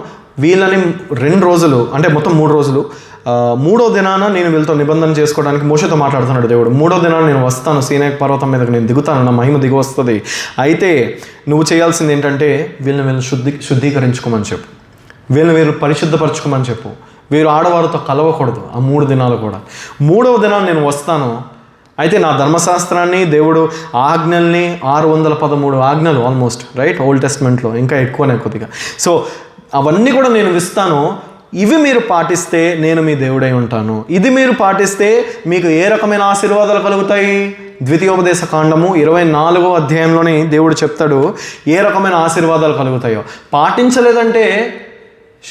వీళ్ళని 2 రోజులు అంటే మొత్తం 3 రోజులు, 3వ దినాన నేను వీళ్ళతో నిబంధన చేసుకోవడానికి మోషేతో మాట్లాడుతున్నాడు దేవుడు. 3వ దినాన నేను వస్తాను, సీనాయి పర్వతం మీదకి నేను దిగుతాను, నా మహిమ దిగి వస్తుంది. అయితే నువ్వు చేయాల్సింది ఏంటంటే వీళ్ళని శుద్ధీకరించుకోమని చెప్పు, వీళ్ళు పరిశుద్ధపరచుకోమని చెప్పు. వీరు ఆడవారితో కలవకూడదు ఆ 3 దినాలు కూడా. 3వ దినాన్ని నేను వస్తాను. అయితే నా ధర్మశాస్త్రాన్ని, దేవుడు ఆజ్ఞల్ని, 613 ఆజ్ఞలు ఆల్మోస్ట్ రైట్ ఓల్డ్ టెస్ట్మెంట్లో, ఇంకా ఎక్కువనే కొద్దిగా. సో అవన్నీ కూడా నేను ఇస్తాను. ఇవి మీరు పాటిస్తే నేను మీ దేవుడై ఉంటాను. ఇది మీరు పాటిస్తే మీకు ఏ రకమైన ఆశీర్వాదాలు కలుగుతాయి? ద్వితీయోపదేశ కాండము 24వ అధ్యాయంలోని దేవుడు చెప్తాడు ఏ రకమైన ఆశీర్వాదాలు కలుగుతాయో. పాటించలేదంటే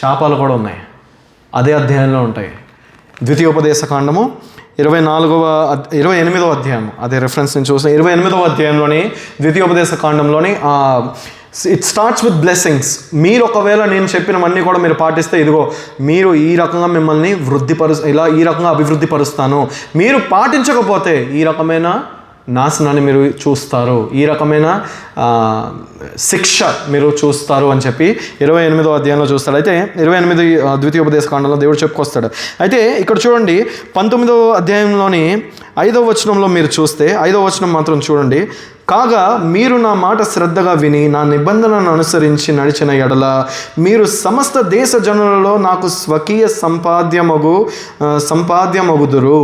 శాపాలు కూడా ఉన్నాయి, అదే అధ్యాయంలో ఉంటాయి. ద్వితీయోపదేశ కాండము 28వ అధ్యాయం, అదే రెఫరెన్స్ నేను చూసిన 28వ అధ్యాయంలోని ద్వితీయోపదేశ కాండంలోని ఇట్ స్టార్ట్స్ విత్ బ్లెస్సింగ్స్. మీరు ఒకవేళ నేను చెప్పినవన్నీ కూడా మీరు పాటిస్తే ఇదిగో మీరు ఈ రకంగా మిమ్మల్ని ఈ రకంగా అభివృద్ధి పరుస్తాను. మీరు పాటించకపోతే ఈ రకమైన నాశనాన్ని మీరు చూస్తారు, ఈ రకమైన శిక్ష మీరు చూస్తారు అని చెప్పి 28వ అధ్యాయంలో చూస్తాడు. అయితే 28 ద్వితీయోపదేశ కాండంలో దేవుడు చెప్పుకొస్తాడు. అయితే ఇక్కడ చూడండి 19వ అధ్యాయంలోని 5వ వచనంలో మీరు చూస్తే 5వ వచనం మాత్రం చూడండి. కాగా మీరు నా మాట శ్రద్ధగా విని నా నిబంధనను అనుసరించి నడిచిన ఎడల మీరు సమస్త దేశ జనులలో నాకు స్వకీయ సంపాద్యమగుదురు.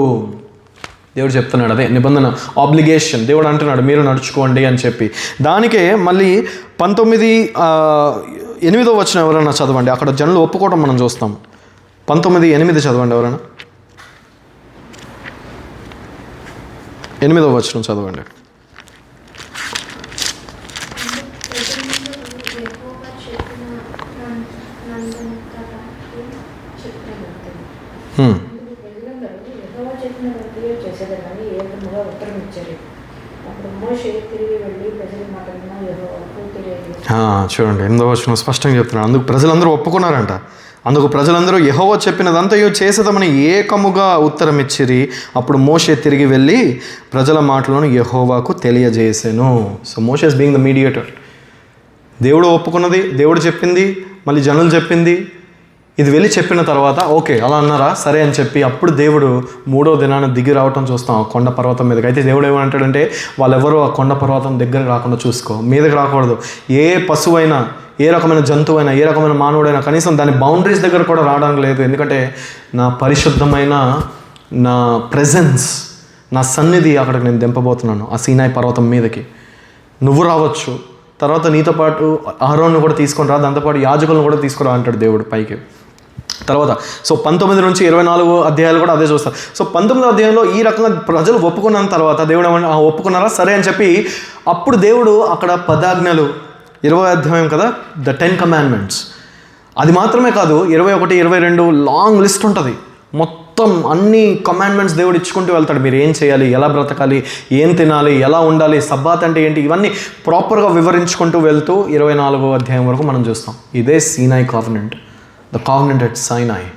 దేవుడు చెప్తున్నాడు, అదే నిబంధన, ఆబ్లిగేషన్. దేవుడు అంటున్నాడు మీరు నడుచుకోండి అని చెప్పి. దానికే మళ్ళీ 8వ వచనం ఎవరైనా చదవండి. అక్కడ జనులు ఒప్పుకోవడం మనం చూస్తాం. 19:8 చదవండి ఎవరైనా. 8వ వచనం చదవండి. చూడండి 8వ వచనం స్పష్టంగా చెప్తున్నాడు. అందుకు ప్రజలందరూ ఒప్పుకున్నారంట. అందుకు ప్రజలందరూ యెహోవా చెప్పినదంతయు చేసేదమని ఏకముగా ఉత్తరం ఇచ్చిరి. అప్పుడు మోషే తిరిగి వెళ్ళి ప్రజల మాటలను యెహోవాకు తెలియజేసెను. సో మోషే ఇస్ బీయింగ్ ద మీడియేటర్. దేవుడు ఒప్పుకున్నది, దేవుడు చెప్పింది, మళ్ళీ జనులు చెప్పింది ఇది వెళ్ళి చెప్పిన తర్వాత ఓకే అలా అన్నారా సరే అని చెప్పి అప్పుడు దేవుడు 3వ దినాన దిగి రావటం చూస్తాం ఆ కొండ పర్వతం మీదకి. అయితే దేవుడు ఏమంటాడంటే వాళ్ళెవరూ ఆ కొండ పర్వతం దగ్గరకు రాకుండా చూసుకో, మీదకి రాకూడదు. ఏ పశువైనా, ఏ రకమైన జంతువైనా, ఏ రకమైన మానవుడైనా కనీసం దాని బౌండరీస్ దగ్గర కూడా రావడానికి లేదు. ఎందుకంటే నా పరిశుద్ధమైన నా ప్రెజెన్స్, నా సన్నిధి అక్కడికి నేను దింపబోతున్నాను ఆ సీనాయి పర్వతం మీదకి. నువ్వు రావచ్చు, తర్వాత నీతో పాటు అహరోన్ను కూడా తీసుకొని రా, దాంతోపాటు యాజకులను కూడా తీసుకురా అంటాడు దేవుడు పైకి. తర్వాత 19 నుంచి 24 అధ్యాయాలు కూడా అదే చూస్తారు. 19వ అధ్యాయంలో ఈ రకంగా ప్రజలు ఒప్పుకున్న తర్వాత దేవుడు ఒప్పుకున్నారా సరే అని చెప్పి అప్పుడు దేవుడు అక్కడ 10 ఆజ్ఞలు, 20వ అధ్యాయం కదా, ద 10 కమాండ్మెంట్స్. అది మాత్రమే కాదు, 21, 22 లాంగ్ లిస్ట్ ఉంటుంది. మొత్తం అన్ని కమాండ్మెంట్స్ దేవుడు ఇచ్చుకుంటూ వెళ్తాడు. మీరు ఏం చేయాలి, ఎలా బ్రతకాలి, ఏం తినాలి, ఎలా ఉండాలి, సబ్బాత్ అంటే ఏంటి, ఇవన్నీ ప్రాపర్గా వివరించుకుంటూ వెళ్తూ 24వ అధ్యాయం వరకు మనం చూస్తాం. ఇదే సీనాయి కావెనెంట్, ద కావెనెంట్ ఎట్ సైనాయి.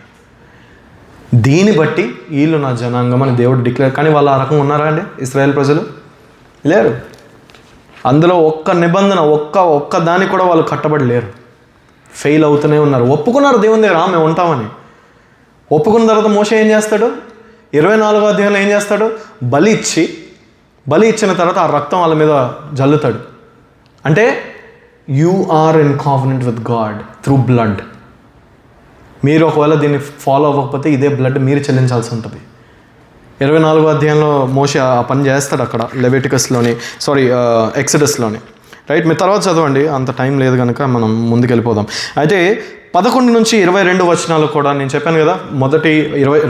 దీన్ని బట్టి వీళ్ళు నా జనాంగం అని దేవుడు డిక్లేర్. కానీ వాళ్ళు ఆ రకంగా ఉన్నారా అండి ఇశ్రాయేల్ ప్రజలు? లేరు. అందులో ఒక్క నిబంధన, ఒక్క దానికి కూడా వాళ్ళు కట్టబడి లేరు. ఫెయిల్ అవుతూనే ఉన్నారు. ఒప్పుకున్నారు దేవుని దగ్గర మేము ఉంటామని. ఒప్పుకున్న తర్వాత మోషే ఏం చేస్తాడు? 24వ అధ్యాయంలో ఏం చేస్తాడు? బలి ఇచ్చిన తర్వాత ఆ రక్తం వాళ్ళ మీద జల్లుతాడు. అంటే you are in covenant with God through blood. మీరు ఒకవేళ దీన్ని ఫాలో అవ్వకపోతే ఇదే బ్లడ్ మీరు చెల్లించాల్సి ఉంటుంది. 24వ అధ్యాయంలో మోషే ఆ పని చేస్తాడు అక్కడ ఎక్సడస్లోని. రైట్, మీరు తర్వాత చదవండి, అంత టైం లేదు కనుక మనం ముందుకు వెళ్ళిపోదాం. అయితే 11 నుంచి 22 వచనాలు కూడా నేను చెప్పాను కదా, మొదటి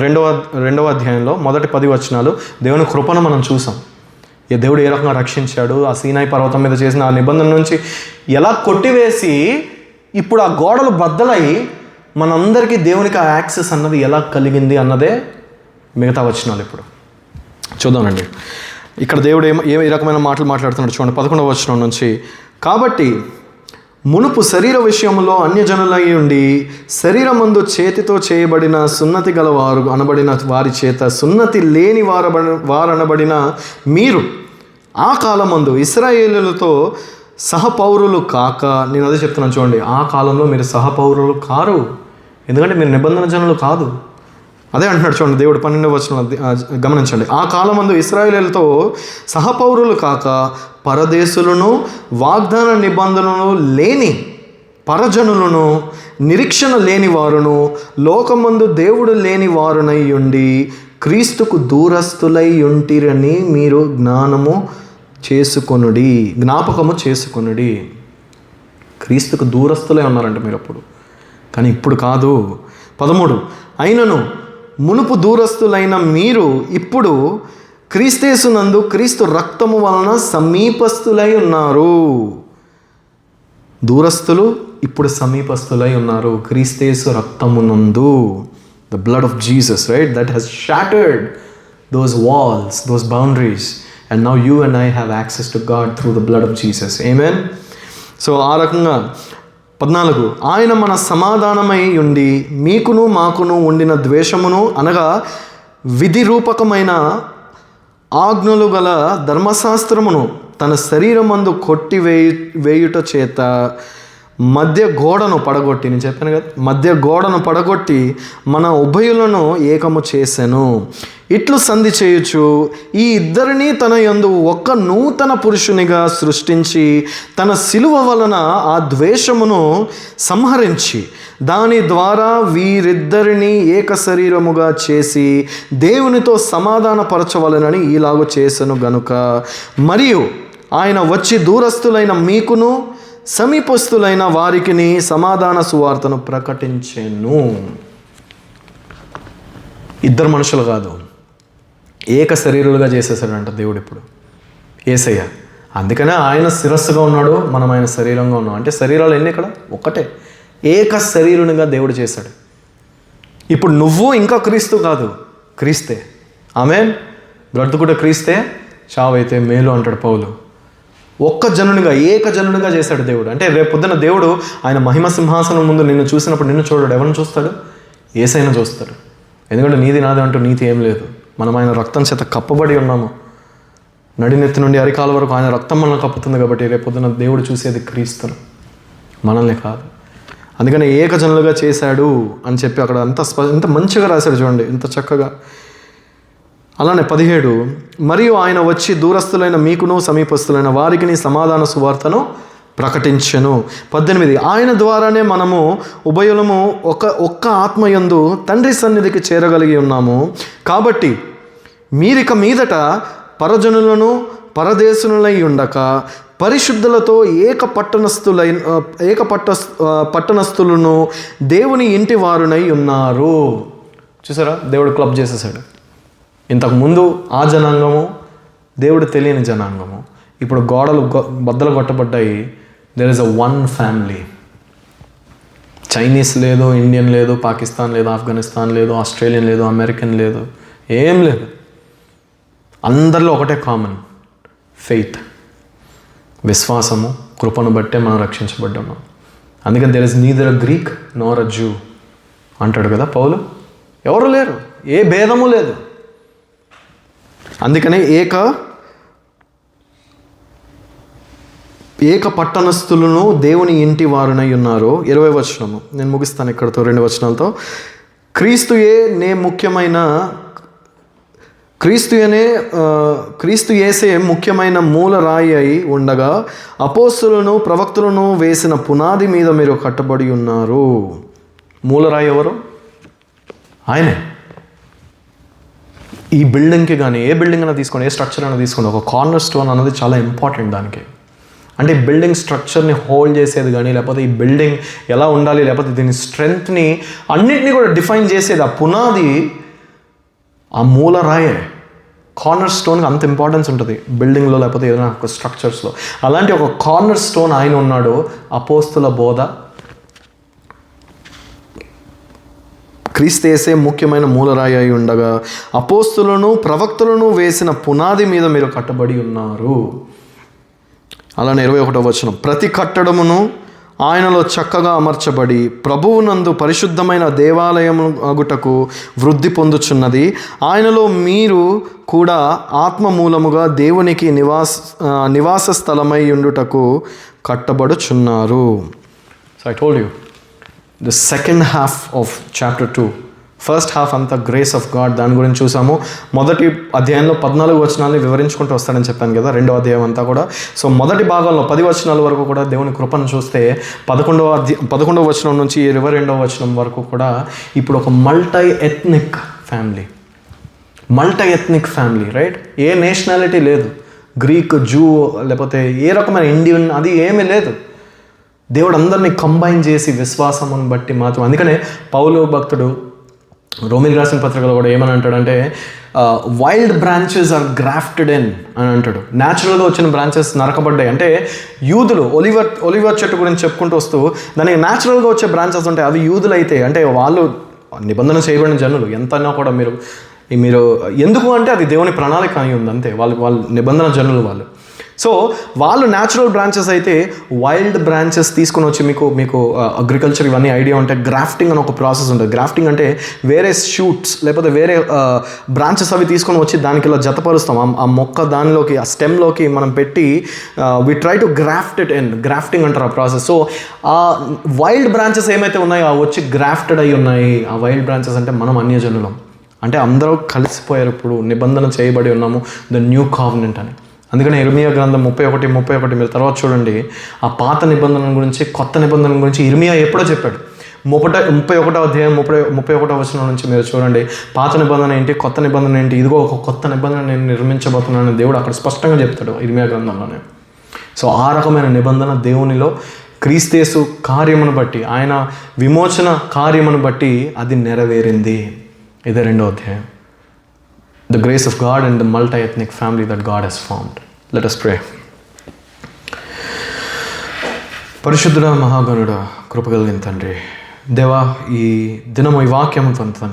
22వ అధ్యాయంలో మొదటి 10 వచనాలు దేవుని కృపను మనం చూసాం. దేవుడు ఏ రకంగా రక్షించాడు, ఆ సీనాయి పర్వతం మీద చేసిన ఆ నిబంధన నుంచి ఎలా కొట్టివేసి ఇప్పుడు ఆ గోడలు బద్దలై మనందరికీ దేవునికి ఆ యాక్సెస్ అన్నది ఎలా కలిగింది అన్నదే మిగతా వచనాలు. ఇప్పుడు చూద్దామండి. ఇక్కడ దేవుడు ఏ రకమైన మాటలు మాట్లాడుతున్నాడు చూడండి. 11వ వచనం నుంచి, కాబట్టి మునుపు శరీర విషయంలో అన్యజనులై ఉండి శరీరమందు చేతితో చేయబడిన సున్నతి గల వారు అనబడిన వారి చేత సున్నతి లేని వారనబడిన మీరు ఆ కాలమందు ఇశ్రాయేలులతో సహపౌరులు కాక, నేను అదే చెప్తున్నాను చూడండి, ఆ కాలంలో మీరు సహపౌరులు కారు, ఎందుకంటే మీరు నిబంధన జనులు కాదు. అదే అంటున్నాడు చూడండి దేవుడు 12వ వచనం గమనించండి. ఆ కాలమందు ఇశ్రాయేలులతో సహపౌరులు కాక పరదేశులను, వాగ్దాన నిబంధనలు లేని పరజనులను, నిరీక్షణ లేని వారును, లోకమందు దేవుడు లేని వారునై ఉండి క్రీస్తుకు దూరస్తులై ఉంటిరని మీరు జ్ఞాపకము చేసుకొనుడి. క్రీస్తుకు దూరస్తులై ఉన్నారంట మీరు అప్పుడు, కానీ ఇప్పుడు కాదు. 13, అయినను మునుపు దూరస్తులైన మీరు ఇప్పుడు క్రీస్తేసునందు క్రీస్తు రక్తము వలన సమీపస్తులై ఉన్నారు. దూరస్తులు ఇప్పుడు సమీపస్తులై ఉన్నారు క్రీస్తేసు రక్తమునందు. The blood of Jesus, right, that has shattered those walls, those boundaries, and now you and I have access to God through the blood of Jesus. Amen. So ఆ రకంగా 14, ఆయన మన సమాధానమై ఉండి మీకును మాకును ఉండిన ద్వేషమును అనగా విధి రూపకమైన ఆజ్ఞలు గల ధర్మశాస్త్రమును తన శరీరమందు వేయుట చేత మధ్య గోడను పడగొట్టి, నేను చెప్పాను కదా, మధ్య గోడను పడగొట్టి మన ఉభయులను ఏకము చేసెను. ఇట్లు సంధి చేయుచు ఈ ఇద్దరిని తన యందు ఒక్క నూతన పురుషునిగా సృష్టించి తన శిలువ వలన ఆ ద్వేషమును సంహరించి దాని ద్వారా వీరిద్దరిని ఏక శరీరముగా చేసి దేవునితో సమాధానపరచవలనని ఈలాగు చేసెను గనుక, మరియు ఆయన వచ్చి దూరస్తులైన మీకును సమీపస్తులైన వారికిని సమాధాన సువార్తను ప్రకటించెను. ఇద్దరు మనుషులు కాదు, ఏక శరీరులుగా చేసేసాడంట దేవుడు ఇప్పుడు యేసయ్య. అందుకనే ఆయన శిరస్సుగా ఉన్నాడు, మనం ఆయన శరీరంగా ఉన్నాం. అంటే శరీరాలు ఎన్ని ఇక్కడ? ఒక్కటే. ఏక శరీరునిగా దేవుడు చేశాడు. ఇప్పుడు నువ్వు ఇంకా క్రీస్తు కాదు, క్రీస్తే. ఆమేన్. బ్రతుకుట క్రీస్తే, చావైతే మేలు అంటాడు పౌలు. ఒక్క జనునిగా, ఏక జనునిగా చేశాడు దేవుడు. అంటే రేపు పొద్దున దేవుడు ఆయన మహిమ సింహాసనం ముందు నిన్ను చూసినప్పుడు నిన్ను చూడడు. ఎవరిని చూస్తాడు? యేసయ్యను చూస్తాడు. ఎందుకంటే నీది నాది అంటూ నీతి ఏం లేదు. మనం ఆయన రక్తం చేత కప్పబడి ఉన్నాము. నడినెత్తి నుండి అరికాల వరకు ఆయన రక్తం మనల్ని కప్పుతుంది. కాబట్టి రేపు పొద్దున దేవుడు చూసేది క్రీస్తును, మనల్ని కాదు. అందుకని ఏకజనులుగా చేశాడు అని చెప్పి అక్కడ ఎంత మంచిగా రాశాడు చూడండి, ఎంత చక్కగా. అలానే 17, మరియు ఆయన వచ్చి దూరస్తులైన మీకును సమీపస్తులైన వారికి సమాధాన సువార్తను ప్రకటించెను. 18, ఆయన ద్వారానే మనము ఉభయులము ఒక్క ఆత్మయందు తండ్రి సన్నిధికి చేరగలిగి ఉన్నాము. కాబట్టి మీరిక మీదట పరజనులను పరదేశులై ఉండక పరిశుద్ధులతో పట్టణస్థులను దేవుని ఇంటి వారునై ఉన్నారు. చూసారా, దేవుడు క్లబ్ చేసేసాడు. ఇంతకుముందు ఆ జనాంగము దేవుడు తెలియని జనాంగము, ఇప్పుడు గోడలు బద్దలు కొట్టబడ్డాయి. There is a one family. Chinese లేదు, ఇండియన్ లేదు, పాకిస్తాన్ లేదు, ఆఫ్ఘనిస్తాన్ లేదు, ఆస్ట్రేలియన్ లేదు, అమెరికన్ లేదు, ఏం లేదు. అందరిలో ఒకటే కామన్, ఫెయిత్, విశ్వాసము, కృపను బట్టే మనం రక్షించబడ్డాము. అందుకని there is neither a Greek nor a Jew అంటాడు కదా పౌలు. ఎవరు లేరు, ఏ భేదము లేదు. అందుకనే ఏక పట్టణస్థులను దేవుని ఇంటి వారునై ఉన్నారు. 20 వచనము, నేను ముగిస్తాను ఇక్కడతో 2 వచనాలతో. క్రీస్తు యేసే ముఖ్యమైన మూల రాయి అయి ఉండగా అపోస్తులను ప్రవక్తలను వేసిన పునాది మీద మీరు కట్టబడి ఉన్నారు. మూలరాయి ఎవరు? ఆయనే. ఈ బిల్డింగ్కి కానీ ఏ బిల్డింగ్ అయినా తీసుకోండి, ఏ స్ట్రక్చర్ అయినా తీసుకోండి, ఒక కార్నర్ స్టోన్ అన్నది చాలా ఇంపార్టెంట్ దానికి. అంటే ఈ బిల్డింగ్ స్ట్రక్చర్ని హోల్డ్ చేసేది కానీ, లేకపోతే ఈ బిల్డింగ్ ఎలా ఉండాలి, లేకపోతే దీని స్ట్రెంగ్త్ని అన్నిటినీ కూడా డిఫైన్ చేసేది ఆ పునాది, ఆ మూలరాయే. కార్నర్ స్టోన్కి అంత ఇంపార్టెన్స్ ఉంటుంది బిల్డింగ్లో, లేకపోతే ఏదైనా ఒక స్ట్రక్చర్స్లో. అలాంటి ఒక కార్నర్ స్టోన్ ఆయన ఉన్నాడు. అపోస్తుల బోధ, క్రీస్తు యేసే ముఖ్యమైన మూలరాయి అయి ఉండగా అపోస్తులను ప్రవక్తలను వేసిన పునాది మీద మీరు కట్టబడి ఉన్నారు. అలానే 21వ వచనం, ప్రతి కట్టడమును ఆయనలో చక్కగా అమర్చబడి ప్రభువునందు పరిశుద్ధమైన దేవాలయము అగుటకు వృద్ధి పొందుచున్నది. ఆయనలో మీరు కూడా ఆత్మ మూలముగా దేవునికి నివాస స్థలమై ఉండుటకు కట్టబడుచున్నారు. So I told you the second half of chapter 2. First half అంతా గ్రేస్ ఆఫ్ గాడ్, దాని గురించి చూసాము. మొదటి అధ్యాయంలో 14 వచనాలని వివరించుకుంటూ వస్తాడని చెప్పాను కదా, 2వ అధ్యాయం అంతా కూడా. సో మొదటి భాగంలో 10 వచనాల వరకు కూడా దేవుని కృపను చూస్తే 11వ వచనం నుంచి 22వ వచనం వరకు కూడా ఇప్పుడు ఒక మల్టీ ఎథ్నిక్ ఫ్యామిలీ, రైట్? ఏ నేషనాలిటీ లేదు, గ్రీక్, జూ, లేకపోతే ఏ రకమైన ఇండియన్, అది ఏమీ లేదు. దేవుడు అందరినీ కంబైన్ చేసి విశ్వాసమును బట్టి మాత్రం. అందుకనే పౌలు భక్తుడు రోమిల్ రాసిన పత్రికలో కూడా ఏమని అంటాడంటే, wild branches are grafted in అని అంటాడు. న్యాచురల్గా వచ్చిన బ్రాంచెస్ నరకబడ్డాయి. అంటే యూదులు ఒలివర్ చెట్టు గురించి చెప్పుకుంటూ వస్తూ దానికి న్యాచురల్గా వచ్చే బ్రాంచెస్ ఉంటాయి, అవి యూదులు అయితే, అంటే వాళ్ళు నిబంధన చేయబడిన జనులు. ఎంతైనా కూడా మీరు ఎందుకు అంటే అది దేవుని ప్రణాళిక అయి ఉంది అంతే. వాళ్ళు నిబంధన జనులు వాళ్ళు. సో వాళ్ళు న్యాచురల్ బ్రాంచెస్ అయితే వైల్డ్ బ్రాంచెస్ తీసుకొని వచ్చి మీకు అగ్రికల్చర్ ఇవన్నీ ఐడియా ఉంటే గ్రాఫ్టింగ్ అని ఒక ప్రాసెస్ ఉంటుంది. గ్రాఫ్టింగ్ అంటే వేరే షూట్స్ లేకపోతే వేరే బ్రాంచెస్ అవి తీసుకొని వచ్చి దానికి ఇలా జతపరుస్తాం. ఆ మొక్క దానిలోకి, ఆ స్టెమ్లోకి మనం పెట్టి we try to graft it in. Grafting అంటారు ఆ ప్రాసెస్. సో ఆ వైల్డ్ బ్రాంచెస్ ఏమైతే ఉన్నాయో అవి వచ్చి గ్రాఫ్టెడ్ అయి ఉన్నాయి. ఆ వైల్డ్ బ్రాంచెస్ అంటే మనం అన్యజనులం, అంటే అందరూ కలిసిపోయారు, ఇప్పుడు నిబంధన చేయబడి ఉన్నాము, ద న్యూ కావెనెంట్ అని. అందుకని ఇర్మియా గ్రంథం 31 మీరు తర్వాత చూడండి. ఆ పాత నిబంధన గురించి, కొత్త నిబంధన గురించి ఇర్మియా ఎప్పుడో చెప్పాడు. 31వ అధ్యాయం 31వ వచనం నుంచి మీరు చూడండి. పాత నిబంధన ఏంటి, కొత్త నిబంధన ఏంటి, ఇదిగో ఒక కొత్త నిబంధన నేను నిర్మించబోతున్నాను దేవుడు అక్కడ స్పష్టంగా చెప్తాడు ఇర్మియా గ్రంథంలోనే. సో ఆ రకమైన నిబంధన దేవునిలో క్రీస్తు కార్యమును బట్టి, ఆయన విమోచన కార్యమును బట్టి అది నెరవేరింది. ఇదే 2వ అధ్యాయం. The grace of God and the multi-ethnic family that God has formed. Let us pray. పరిశుద్ధుడా, మహాగణుడా, కృపగలిగిన తండ్రి, దేవా, ఈ దినము ఈ వాక్యం తండ్రి